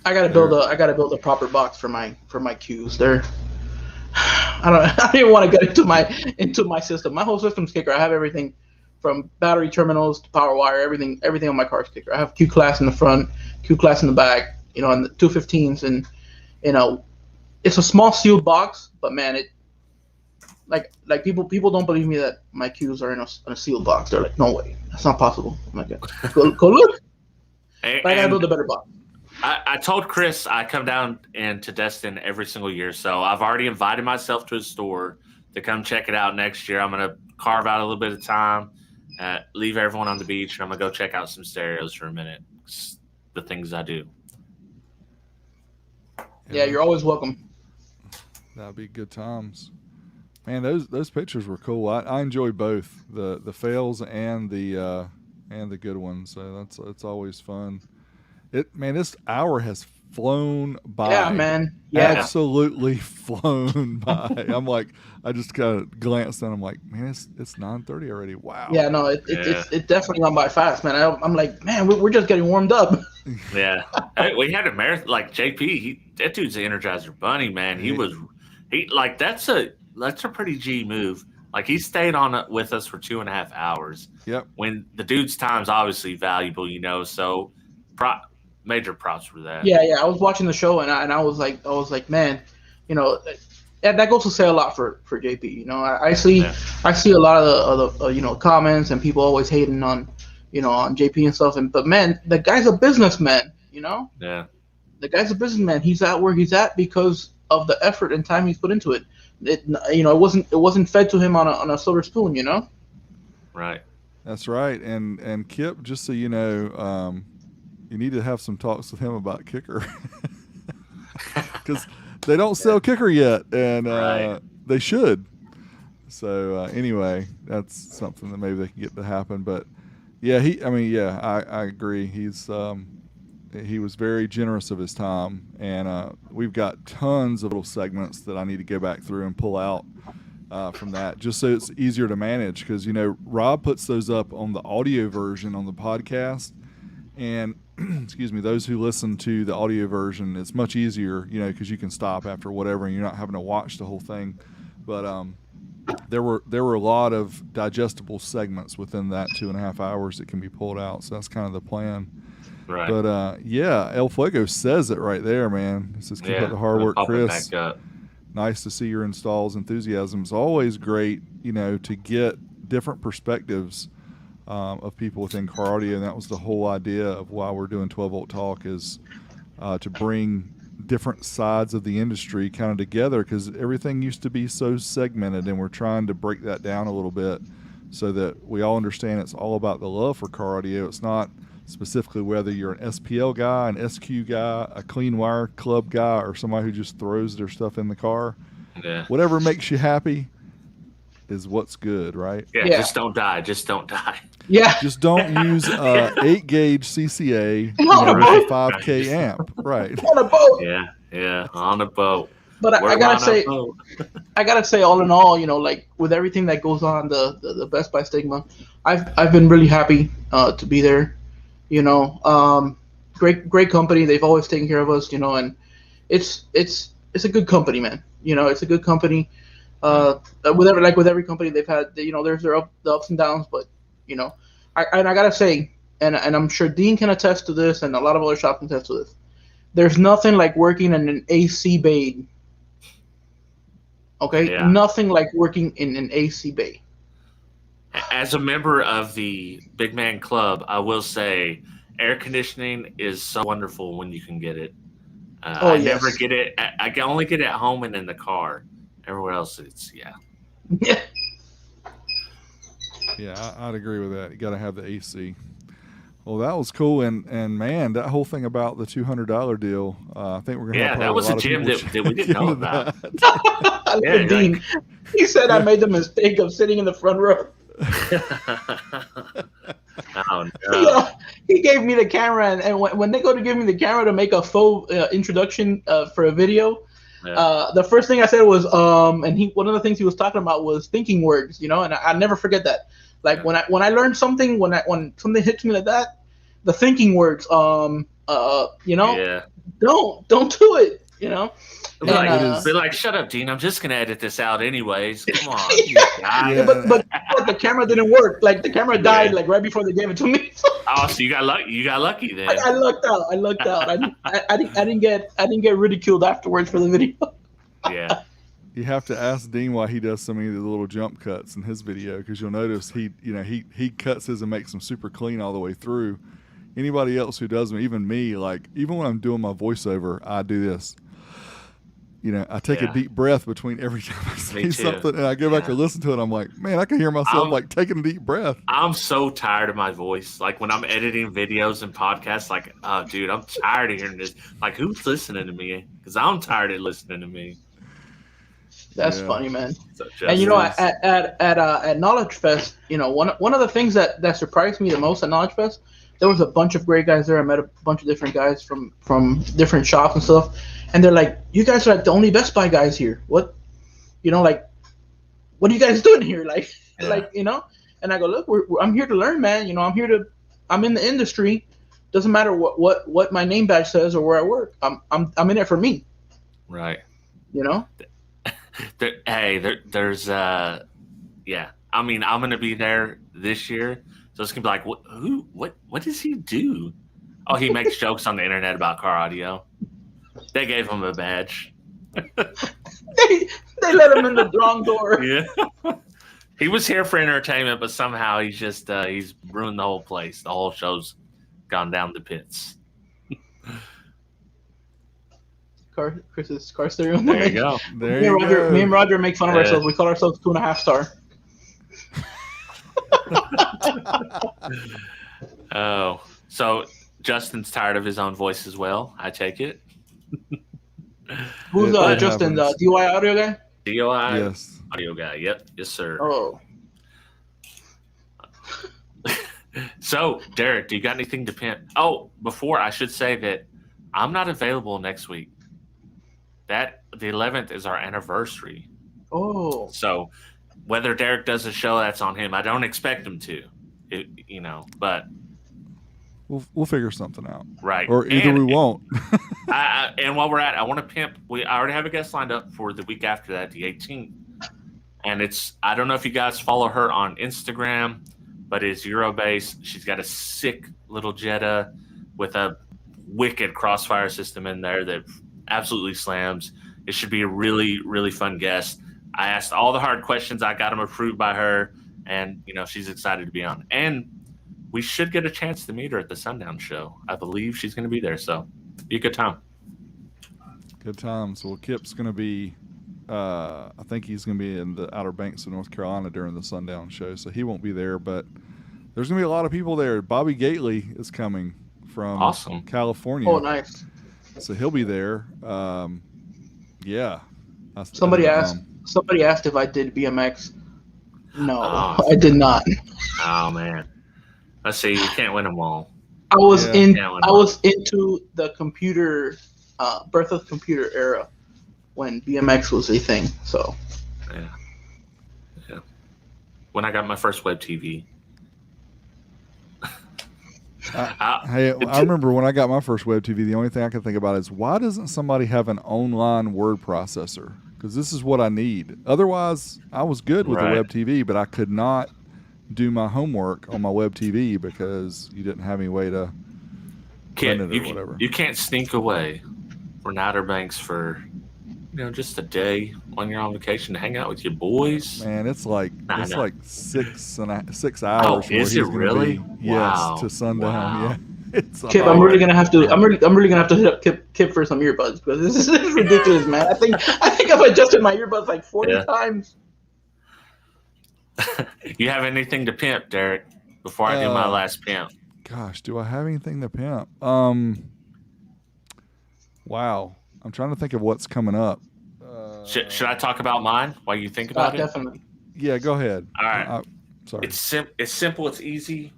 Speaker 3: I gotta build a proper box for my Qs. I don't even want to get into my system. My whole system's kicker. I have everything from battery terminals to power wire, everything on my car's kicker. I have Q class in the front, Q class in the back, and the 215s, and it's a small sealed box, but man, it like people don't believe me that my Qs are in a sealed box. They're like, no way, that's not possible. I'm like, go look. But I gotta build a better box.
Speaker 2: I told Chris I come down to Destin every single year, so I've already invited myself to his store to come check it out next year. I'm gonna carve out a little bit of time, leave everyone on the beach, and I'm gonna go check out some stereos for a minute. It's the things I do.
Speaker 3: Yeah, you're always welcome.
Speaker 1: That'd be good times. Man, those pictures were cool. I enjoy both the fails and the good ones. So it's always fun. This hour has flown by.
Speaker 3: Yeah, man. Yeah.
Speaker 1: Absolutely flown by. I'm like, I just kind of glanced and I'm like, man, it's 9:30 already. Wow.
Speaker 3: Yeah, no, it definitely went by fast, man. I'm like, man, we're just getting warmed up.
Speaker 2: Yeah. We had a marathon, like JP, that dude's the Energizer Bunny, man. That's a pretty G move. Like, he stayed on it with us for 2.5 hours.
Speaker 1: Yep.
Speaker 2: When the dude's time's obviously valuable, so major props for that.
Speaker 3: Yeah. I was watching the show and I was like, man, that goes to say a lot for JP. I see a lot of the comments and people always hating on on JP and stuff. But man, the guy's a businessman.
Speaker 2: Yeah.
Speaker 3: The guy's a businessman. He's at where he's at because of the effort and time he's put into it. It wasn't fed to him on a silver spoon.
Speaker 2: Right.
Speaker 1: That's right. And Kip, just so you know, you need to have some talks with him about kicker because they don't sell kicker yet, and
Speaker 2: right.
Speaker 1: They should. So anyway, that's something that maybe they can get to happen. But yeah, I agree. He was very generous of his time, and we've got tons of little segments that I need to go back through and pull out from that, just so it's easier to manage. Because Rob puts those up on the audio version on the podcast, and excuse me, those who listen to the audio version, it's much easier, because you can stop after whatever, and you're not having to watch the whole thing. But there were a lot of digestible segments within that 2.5 hours that can be pulled out. So that's kind of the plan.
Speaker 2: Right.
Speaker 1: But yeah, El Fuego says it right there, man. It says, keep up the hard work, Chris. Nice to see your installs enthusiasm. It's always great, to get different perspectives of people within car audio, and that was the whole idea of why we're doing 12 Volt Talk, is to bring different sides of the industry kind of together, because everything used to be so segmented, and we're trying to break that down a little bit so that we all understand it's all about the love for car audio. It's not specifically whether you're an SPL guy, an SQ guy, a clean wire club guy, or somebody who just throws their stuff in the car.
Speaker 2: Yeah.
Speaker 1: Whatever makes you happy is what's good, right?
Speaker 2: Yeah. Just don't die.
Speaker 3: Yeah.
Speaker 1: Just don't use 8 gauge CCA with a 5K amp. Right.
Speaker 3: On a boat.
Speaker 2: Yeah. On a boat.
Speaker 3: But I gotta say, all in all, like with everything that goes on, the Best Buy stigma, I've been really happy to be there. Great company. They've always taken care of us. And it's a good company, man. It's a good company. With every company they've had, there's the ups and downs, but I gotta say, and I'm sure Dean can attest to this, and a lot of other shops can attest to this. There's nothing like working in an AC bay. Okay, Nothing like working in an AC bay.
Speaker 2: As a member of the Big Man Club, I will say air conditioning is so wonderful when you can get it. Never get it. I can only get it at home and in the car. Everywhere else,
Speaker 3: Yeah.
Speaker 1: Yeah, I'd agree with that. You got to have the AC. Well, that was cool, and man, that whole thing about the $200 deal. I think we're gonna have
Speaker 2: Yeah,
Speaker 1: probably
Speaker 2: that was
Speaker 1: a
Speaker 2: a
Speaker 1: lot of
Speaker 2: gem
Speaker 1: people
Speaker 2: that we didn't
Speaker 1: check
Speaker 2: know
Speaker 1: into
Speaker 2: about.
Speaker 1: that.
Speaker 3: I
Speaker 2: Yeah,
Speaker 3: love Dean. He said I made the mistake of sitting in the front row.
Speaker 2: Oh
Speaker 3: You
Speaker 2: no!
Speaker 3: know, he gave me the camera, and when they go to give me the camera to make a faux introduction for a video,
Speaker 2: Yeah.
Speaker 3: the first thing I said was, and one of the things he was talking about was thinking words, you know, and I never forget that. Like
Speaker 2: Yeah.
Speaker 3: when I learned something, when something hits me like that, the thinking words, you know,
Speaker 2: Yeah.
Speaker 3: don't do it, you know.
Speaker 2: Be
Speaker 3: And,
Speaker 2: like,
Speaker 1: It is.
Speaker 2: be like, shut up, Dean. I'm just gonna edit this out anyways. Come on,
Speaker 3: yeah,
Speaker 2: guys.
Speaker 1: Yeah,
Speaker 3: but the camera didn't work. Like the camera died
Speaker 2: Yeah.
Speaker 3: like right before they gave it to me.
Speaker 2: Oh, so you got lucky. You got lucky then.
Speaker 3: I lucked out. I didn't get ridiculed afterwards for the video.
Speaker 2: Yeah.
Speaker 1: You have to ask Dean why he does so many of the little jump cuts in his video, because you'll notice he cuts his and makes them super clean all the way through. Anybody else who does them, even me, like even when I'm doing my voiceover, I do this. You know, I take a
Speaker 2: Yeah.
Speaker 1: deep breath between every time I
Speaker 2: Me
Speaker 1: say
Speaker 2: too.
Speaker 1: something, and I go back
Speaker 2: Yeah.
Speaker 1: and listen to it. I'm like, man, I can hear myself
Speaker 2: I'm-
Speaker 1: like taking a deep breath.
Speaker 2: I'm so tired of my voice. Like when I'm editing videos and podcasts, like, oh, dude, I'm tired of hearing this. Like, who's listening to me? Because I'm tired of listening to me.
Speaker 3: That's
Speaker 1: Yeah.
Speaker 3: funny, man.
Speaker 2: So
Speaker 3: And you know,
Speaker 1: Yes.
Speaker 3: at Knowledge Fest, you know, one of the things that surprised me the most at Knowledge Fest, there was a bunch of great guys there. I met a bunch of different guys from different shops and stuff, and they're like, "You guys are like the only Best Buy guys here. What, you know, like, what are you guys doing here? Like,
Speaker 2: Yeah.
Speaker 3: like, you know?" And I go, "Look, I'm here to learn, man. You know, I'm in the industry. Doesn't matter what my name badge says or where I work. I'm in it for me.
Speaker 2: right.
Speaker 3: You know."
Speaker 2: There's yeah. I mean, I'm gonna be there this year, so it's gonna be like, what does he do? Oh, he makes jokes on the internet about car audio. They gave him a badge.
Speaker 3: They let him in the wrong door.
Speaker 2: Yeah. He was here for entertainment, but somehow he's ruined the whole place. The whole show's gone down the pits.
Speaker 3: Chris's car stereo.
Speaker 2: There you go.
Speaker 1: There
Speaker 3: Me
Speaker 1: you
Speaker 3: and Roger,
Speaker 1: go.
Speaker 3: me and Roger make fun of
Speaker 2: Yeah.
Speaker 3: ourselves. We call ourselves 2.5 star.
Speaker 2: Oh, so Justin's tired of his own voice as well. I take it.
Speaker 3: Who's
Speaker 1: It
Speaker 3: Justin, the
Speaker 1: happens.
Speaker 3: DIY audio guy?
Speaker 2: DOI
Speaker 1: Yes.
Speaker 2: audio guy. Yep. Yes, sir.
Speaker 3: Oh,
Speaker 2: So, Derek, do you got anything to pimp? Oh, before I should say that I'm not available next week. That the 11th is our anniversary.
Speaker 3: oh.
Speaker 2: So, whether Derek does a show, that's on him. I don't expect him to, but
Speaker 1: We'll figure something out,
Speaker 2: right.
Speaker 1: or either
Speaker 2: And-
Speaker 1: we won't.
Speaker 2: and while we're at it, I want to pimp. I already have a guest lined up for the week after that, the 18th. And I don't know if you guys follow her on Instagram, but it's Eurobase. She's got a sick little Jetta with a wicked crossfire system in there that absolutely slams. It should be a really, really fun guest. I asked all the hard questions. I got them approved by her, and she's excited to be on. And we should get a chance to meet her at the Sundown show. I believe she's going to be there, so be a good time.
Speaker 1: Good times. Well, Kip's going to be, I think he's going to be in the Outer Banks of North Carolina during the Sundown show, so he won't be there, but there's going to be a lot of people there. Bobby Gately is coming from
Speaker 2: Awesome.
Speaker 1: California.
Speaker 3: Oh, nice.
Speaker 1: So he'll be there. Yeah.
Speaker 3: Somebody asked if I did BMX. No,
Speaker 2: Oh.
Speaker 3: I did not.
Speaker 2: Oh, man. Let's see. You can't win them all.
Speaker 3: I was
Speaker 1: Yeah.
Speaker 3: I was into the computer, birth of the computer era when BMX was a thing. So
Speaker 2: Yeah. When I got my first web TV.
Speaker 1: Hey, I remember when I got my first web TV, the only thing I could think about is why doesn't somebody have an online word processor? Because this is what I need. Otherwise, I was good with
Speaker 2: Right.
Speaker 1: the web TV, but I could not do my homework on my web TV because you didn't have any way to
Speaker 2: Kid,
Speaker 1: run it or whatever.
Speaker 2: you can't sneak away from Outer Banks for just a day when you're on vacation to hang out with your boys.
Speaker 1: Man, it's like
Speaker 2: I
Speaker 1: it's
Speaker 2: know.
Speaker 1: like 6 hours.
Speaker 2: Oh,
Speaker 1: from where
Speaker 2: is it
Speaker 1: he's gonna
Speaker 2: really?
Speaker 1: be. Yes,
Speaker 2: Wow.
Speaker 1: to sundown.
Speaker 2: Wow.
Speaker 1: Yeah, it's
Speaker 3: Kip,
Speaker 1: a
Speaker 3: I'm
Speaker 1: hard-
Speaker 3: really gonna have to. I'm really gonna have to hit up Kip for some earbuds because this is ridiculous, man. I think I've adjusted my earbuds like 40
Speaker 2: Yeah.
Speaker 3: times.
Speaker 2: You have anything to pimp, Derek? Before I do my last pimp.
Speaker 1: Gosh, do I have anything to pimp? Wow. I'm trying to think of what's coming up.
Speaker 2: Should I talk about mine while you think about it?
Speaker 3: Definitely.
Speaker 1: Yeah, go ahead.
Speaker 2: All right.
Speaker 1: Sorry.
Speaker 2: It's simple. It's easy.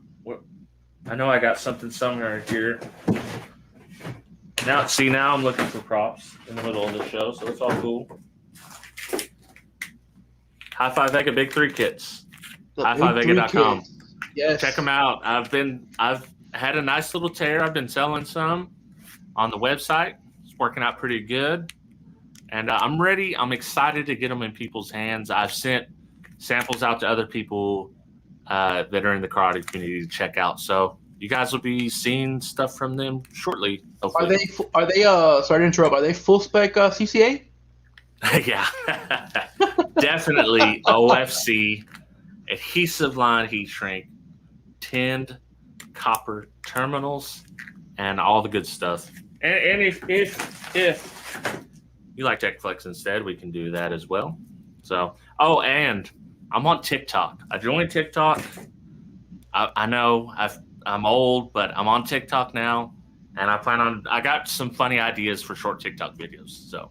Speaker 2: I know I got something somewhere here. Now I'm looking for props in the middle of the show, so it's all cool. High Five Vega Big 3 kits. HighFiveVega.com.
Speaker 3: Yes.
Speaker 2: Check them out. I've had a nice little tear. I've been selling some on the website. It's working out pretty good. And I'm ready. I'm excited to get them in people's hands. I've sent samples out to other people that are in the karate community to check out. So you guys will be seeing stuff from them shortly. Hopefully.
Speaker 3: Are they sorry to interrupt, are they full spec CCA?
Speaker 2: Yeah. Definitely OFC, adhesive line heat shrink, tinned copper terminals, and all the good stuff. And if you like TechFlex instead, we can do that as well. So, and I'm on TikTok. I joined TikTok. I know I'm old, but I'm on TikTok now, and I got some funny ideas for short TikTok videos. So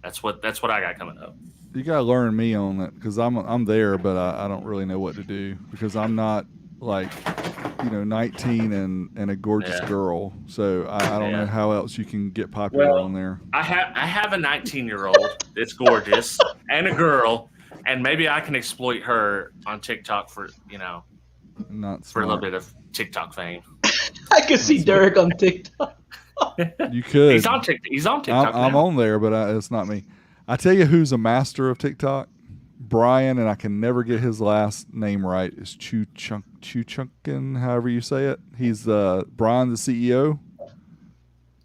Speaker 2: that's what I got coming up.
Speaker 1: You gotta learn me on it because I'm there, but I don't really know what to do because I'm not like 19 and a gorgeous girl. So I don't know how else you can get popular on there.
Speaker 2: I have a 19-year-old that's gorgeous and a girl, and maybe I can exploit her on TikTok for
Speaker 1: not
Speaker 2: for a little bit of TikTok fame.
Speaker 3: I can see Derek on TikTok.
Speaker 1: You could.
Speaker 2: He's on TikTok.
Speaker 1: I'm on there, but it's not me. I tell you who's a master of TikTok? Brian, and I can never get his last name right. Is Chuchunkin, however you say it. He's Brian, the CEO.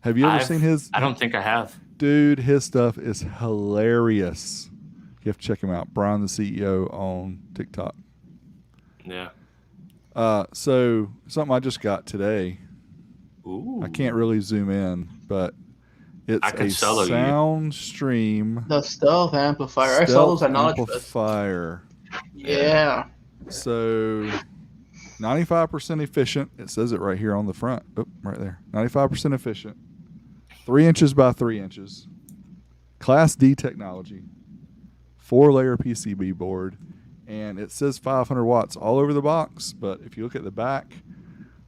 Speaker 1: Have you ever seen his?
Speaker 2: I don't think I have.
Speaker 1: Dude, his stuff is hilarious. You have to check him out. Brian, the CEO on TikTok.
Speaker 2: Yeah.
Speaker 1: So something I just got today.
Speaker 2: Ooh.
Speaker 1: I can't really zoom in, but it's a sound stream.
Speaker 3: The stealth amplifier. I saw those at Knowledge Fest.
Speaker 1: Amplifier.
Speaker 3: Yeah.
Speaker 1: So 95% efficient. It says it right here on the front. Oh, right there. 95% efficient. 3 inches by 3 inches. Class D technology. 4-layer PCB board. And it says 500 watts all over the box. But if you look at the back,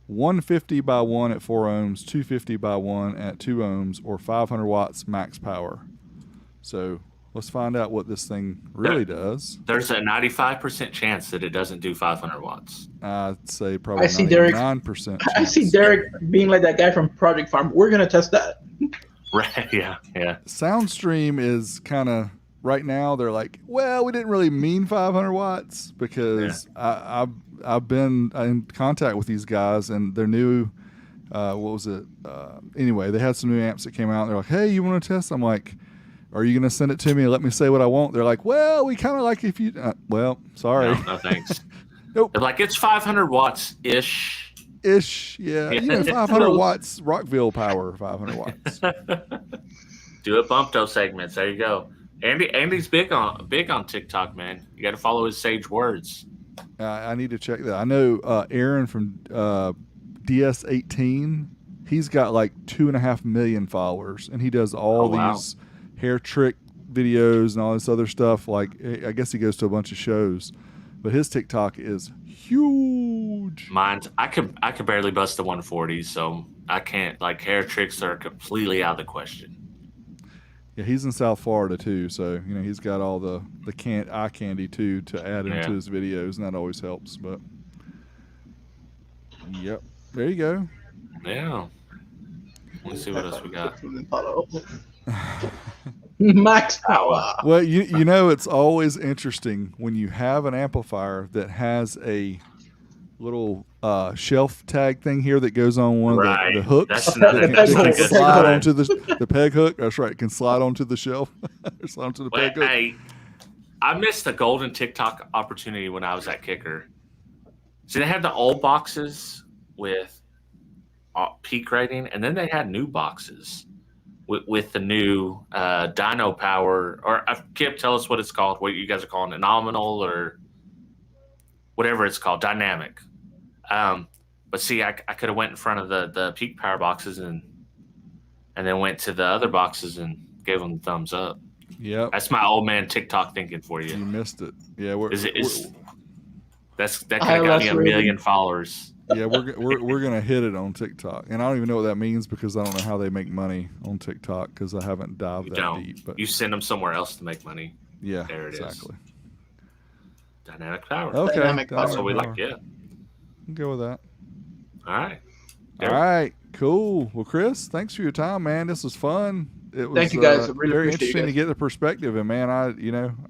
Speaker 1: 150 by 1 at 4 ohms, 250 by 1 at 2 ohms, or 500 watts max power. So let's find out what this thing really does.
Speaker 2: There's a 95% chance that it doesn't do 500 watts.
Speaker 1: I'd say probably 99%.
Speaker 3: I see Derek being like that guy from Project Farm. We're going to test that.
Speaker 2: Right, yeah.
Speaker 1: Soundstream is kind of, right now, they're like, well, we didn't really mean 500 watts because I've been in contact with these guys and their new, what was it? Anyway, they had some new amps that came out. And they're like, hey, you want to test? I'm like, are you going to send it to me and let me say what I want? They're like, well, we kind of like if you, well, sorry.
Speaker 2: No thanks.
Speaker 1: Nope.
Speaker 2: They're like, it's 500 watts-ish.
Speaker 1: Yeah. 500 watts, Rockville power, 500 watts.
Speaker 2: Do a Bumpto segments. There you go. Andy's big on TikTok, man. You got to follow his sage words.
Speaker 1: I need to check that. I know Aaron from DS18. He's got like 2.5 million followers, and he does all these hair trick videos and all this other stuff. Like, I guess he goes to a bunch of shows, but his TikTok is huge.
Speaker 2: I could barely bust the 140, so I can't. Like, hair tricks are completely out of the question.
Speaker 1: Yeah, he's in South Florida too, so he's got all the eye candy too to add into his videos, and that always helps. But yep, there you go.
Speaker 2: Yeah. Let's see what else we got.
Speaker 3: Max power.
Speaker 1: Well, it's always interesting when you have an amplifier that has a little shelf tag thing here that goes on one of the hooks. Can slide onto the peg hook. That's right. It can slide onto the shelf. Slide onto the peg hook.
Speaker 2: Hey, I missed the golden TikTok opportunity when I was at Kicker. See, they had the old boxes with peak rating, and then they had new boxes with the new dyno power. Or Kip, tell us what it's called. What you guys are calling it, nominal or whatever it's called, dynamic. But But see, I could have went in front of the peak power boxes and then went to the other boxes and gave them the thumbs up.
Speaker 1: Yep.
Speaker 2: That's my old man TikTok thinking for you.
Speaker 1: You missed it. Yeah,
Speaker 2: that could have got me 1 million followers.
Speaker 1: Yeah, we're gonna hit it on TikTok, and I don't even know what that means because I don't know how they make money on TikTok because I haven't dived that deep. But
Speaker 2: you send them somewhere else to make money.
Speaker 1: Yeah,
Speaker 2: there it
Speaker 1: exactly.
Speaker 2: is. Dynamic power.
Speaker 1: Okay,
Speaker 2: that's what we like. Yeah,
Speaker 1: I'll go with that.
Speaker 2: All right.
Speaker 1: All right. Cool. Well, Chris, thanks for your time, man. This was fun. It was
Speaker 3: Thank you guys. Really
Speaker 1: very interesting to get the perspective, and man,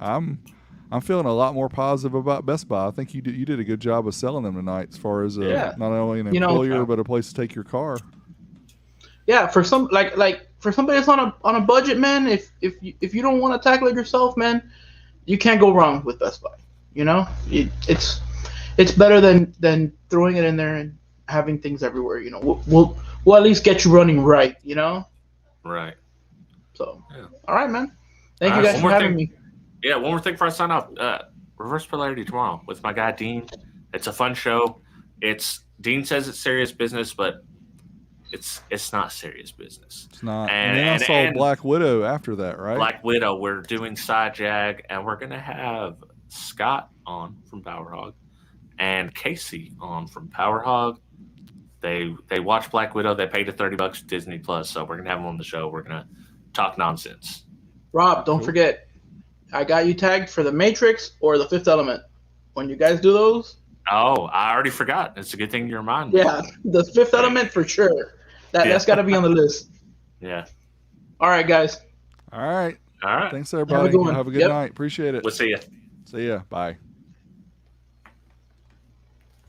Speaker 1: I'm feeling a lot more positive about Best Buy. I think you did a good job of selling them tonight, as far as not only an employer but a place to take your car.
Speaker 3: Yeah, for some for somebody that's on a budget, man. If you don't want to tackle it yourself, man, you can't go wrong with Best Buy. It's better than throwing it in there and having things everywhere. We'll at least get you running right.
Speaker 2: Right.
Speaker 3: So, all right, man. Thank you guys for having me.
Speaker 2: Yeah, one more thing before I sign off. Reverse Polarity tomorrow with my guy Dean. It's a fun show. Dean says it's serious business, but it's not serious business.
Speaker 1: It's not. And then I saw Black Widow after that, right?
Speaker 2: Black Widow. We're doing Side Jag, and we're gonna have Scott on from Power Hog and Casey on from Power Hog. They watch Black Widow. They paid $30 Disney Plus, so we're gonna have them on the show. We're gonna talk nonsense.
Speaker 3: Rob, don't forget. I got you tagged for The Matrix or The Fifth Element. When you guys do those.
Speaker 2: Oh, I already forgot. It's a good thing you reminded me.
Speaker 3: Yeah, The Fifth Element for sure. That's got to be on the list.
Speaker 2: Yeah.
Speaker 3: All right, guys.
Speaker 1: All right.
Speaker 2: All right.
Speaker 1: Thanks, everybody. Have a good night. Appreciate it.
Speaker 2: We'll see you.
Speaker 1: See ya. Bye.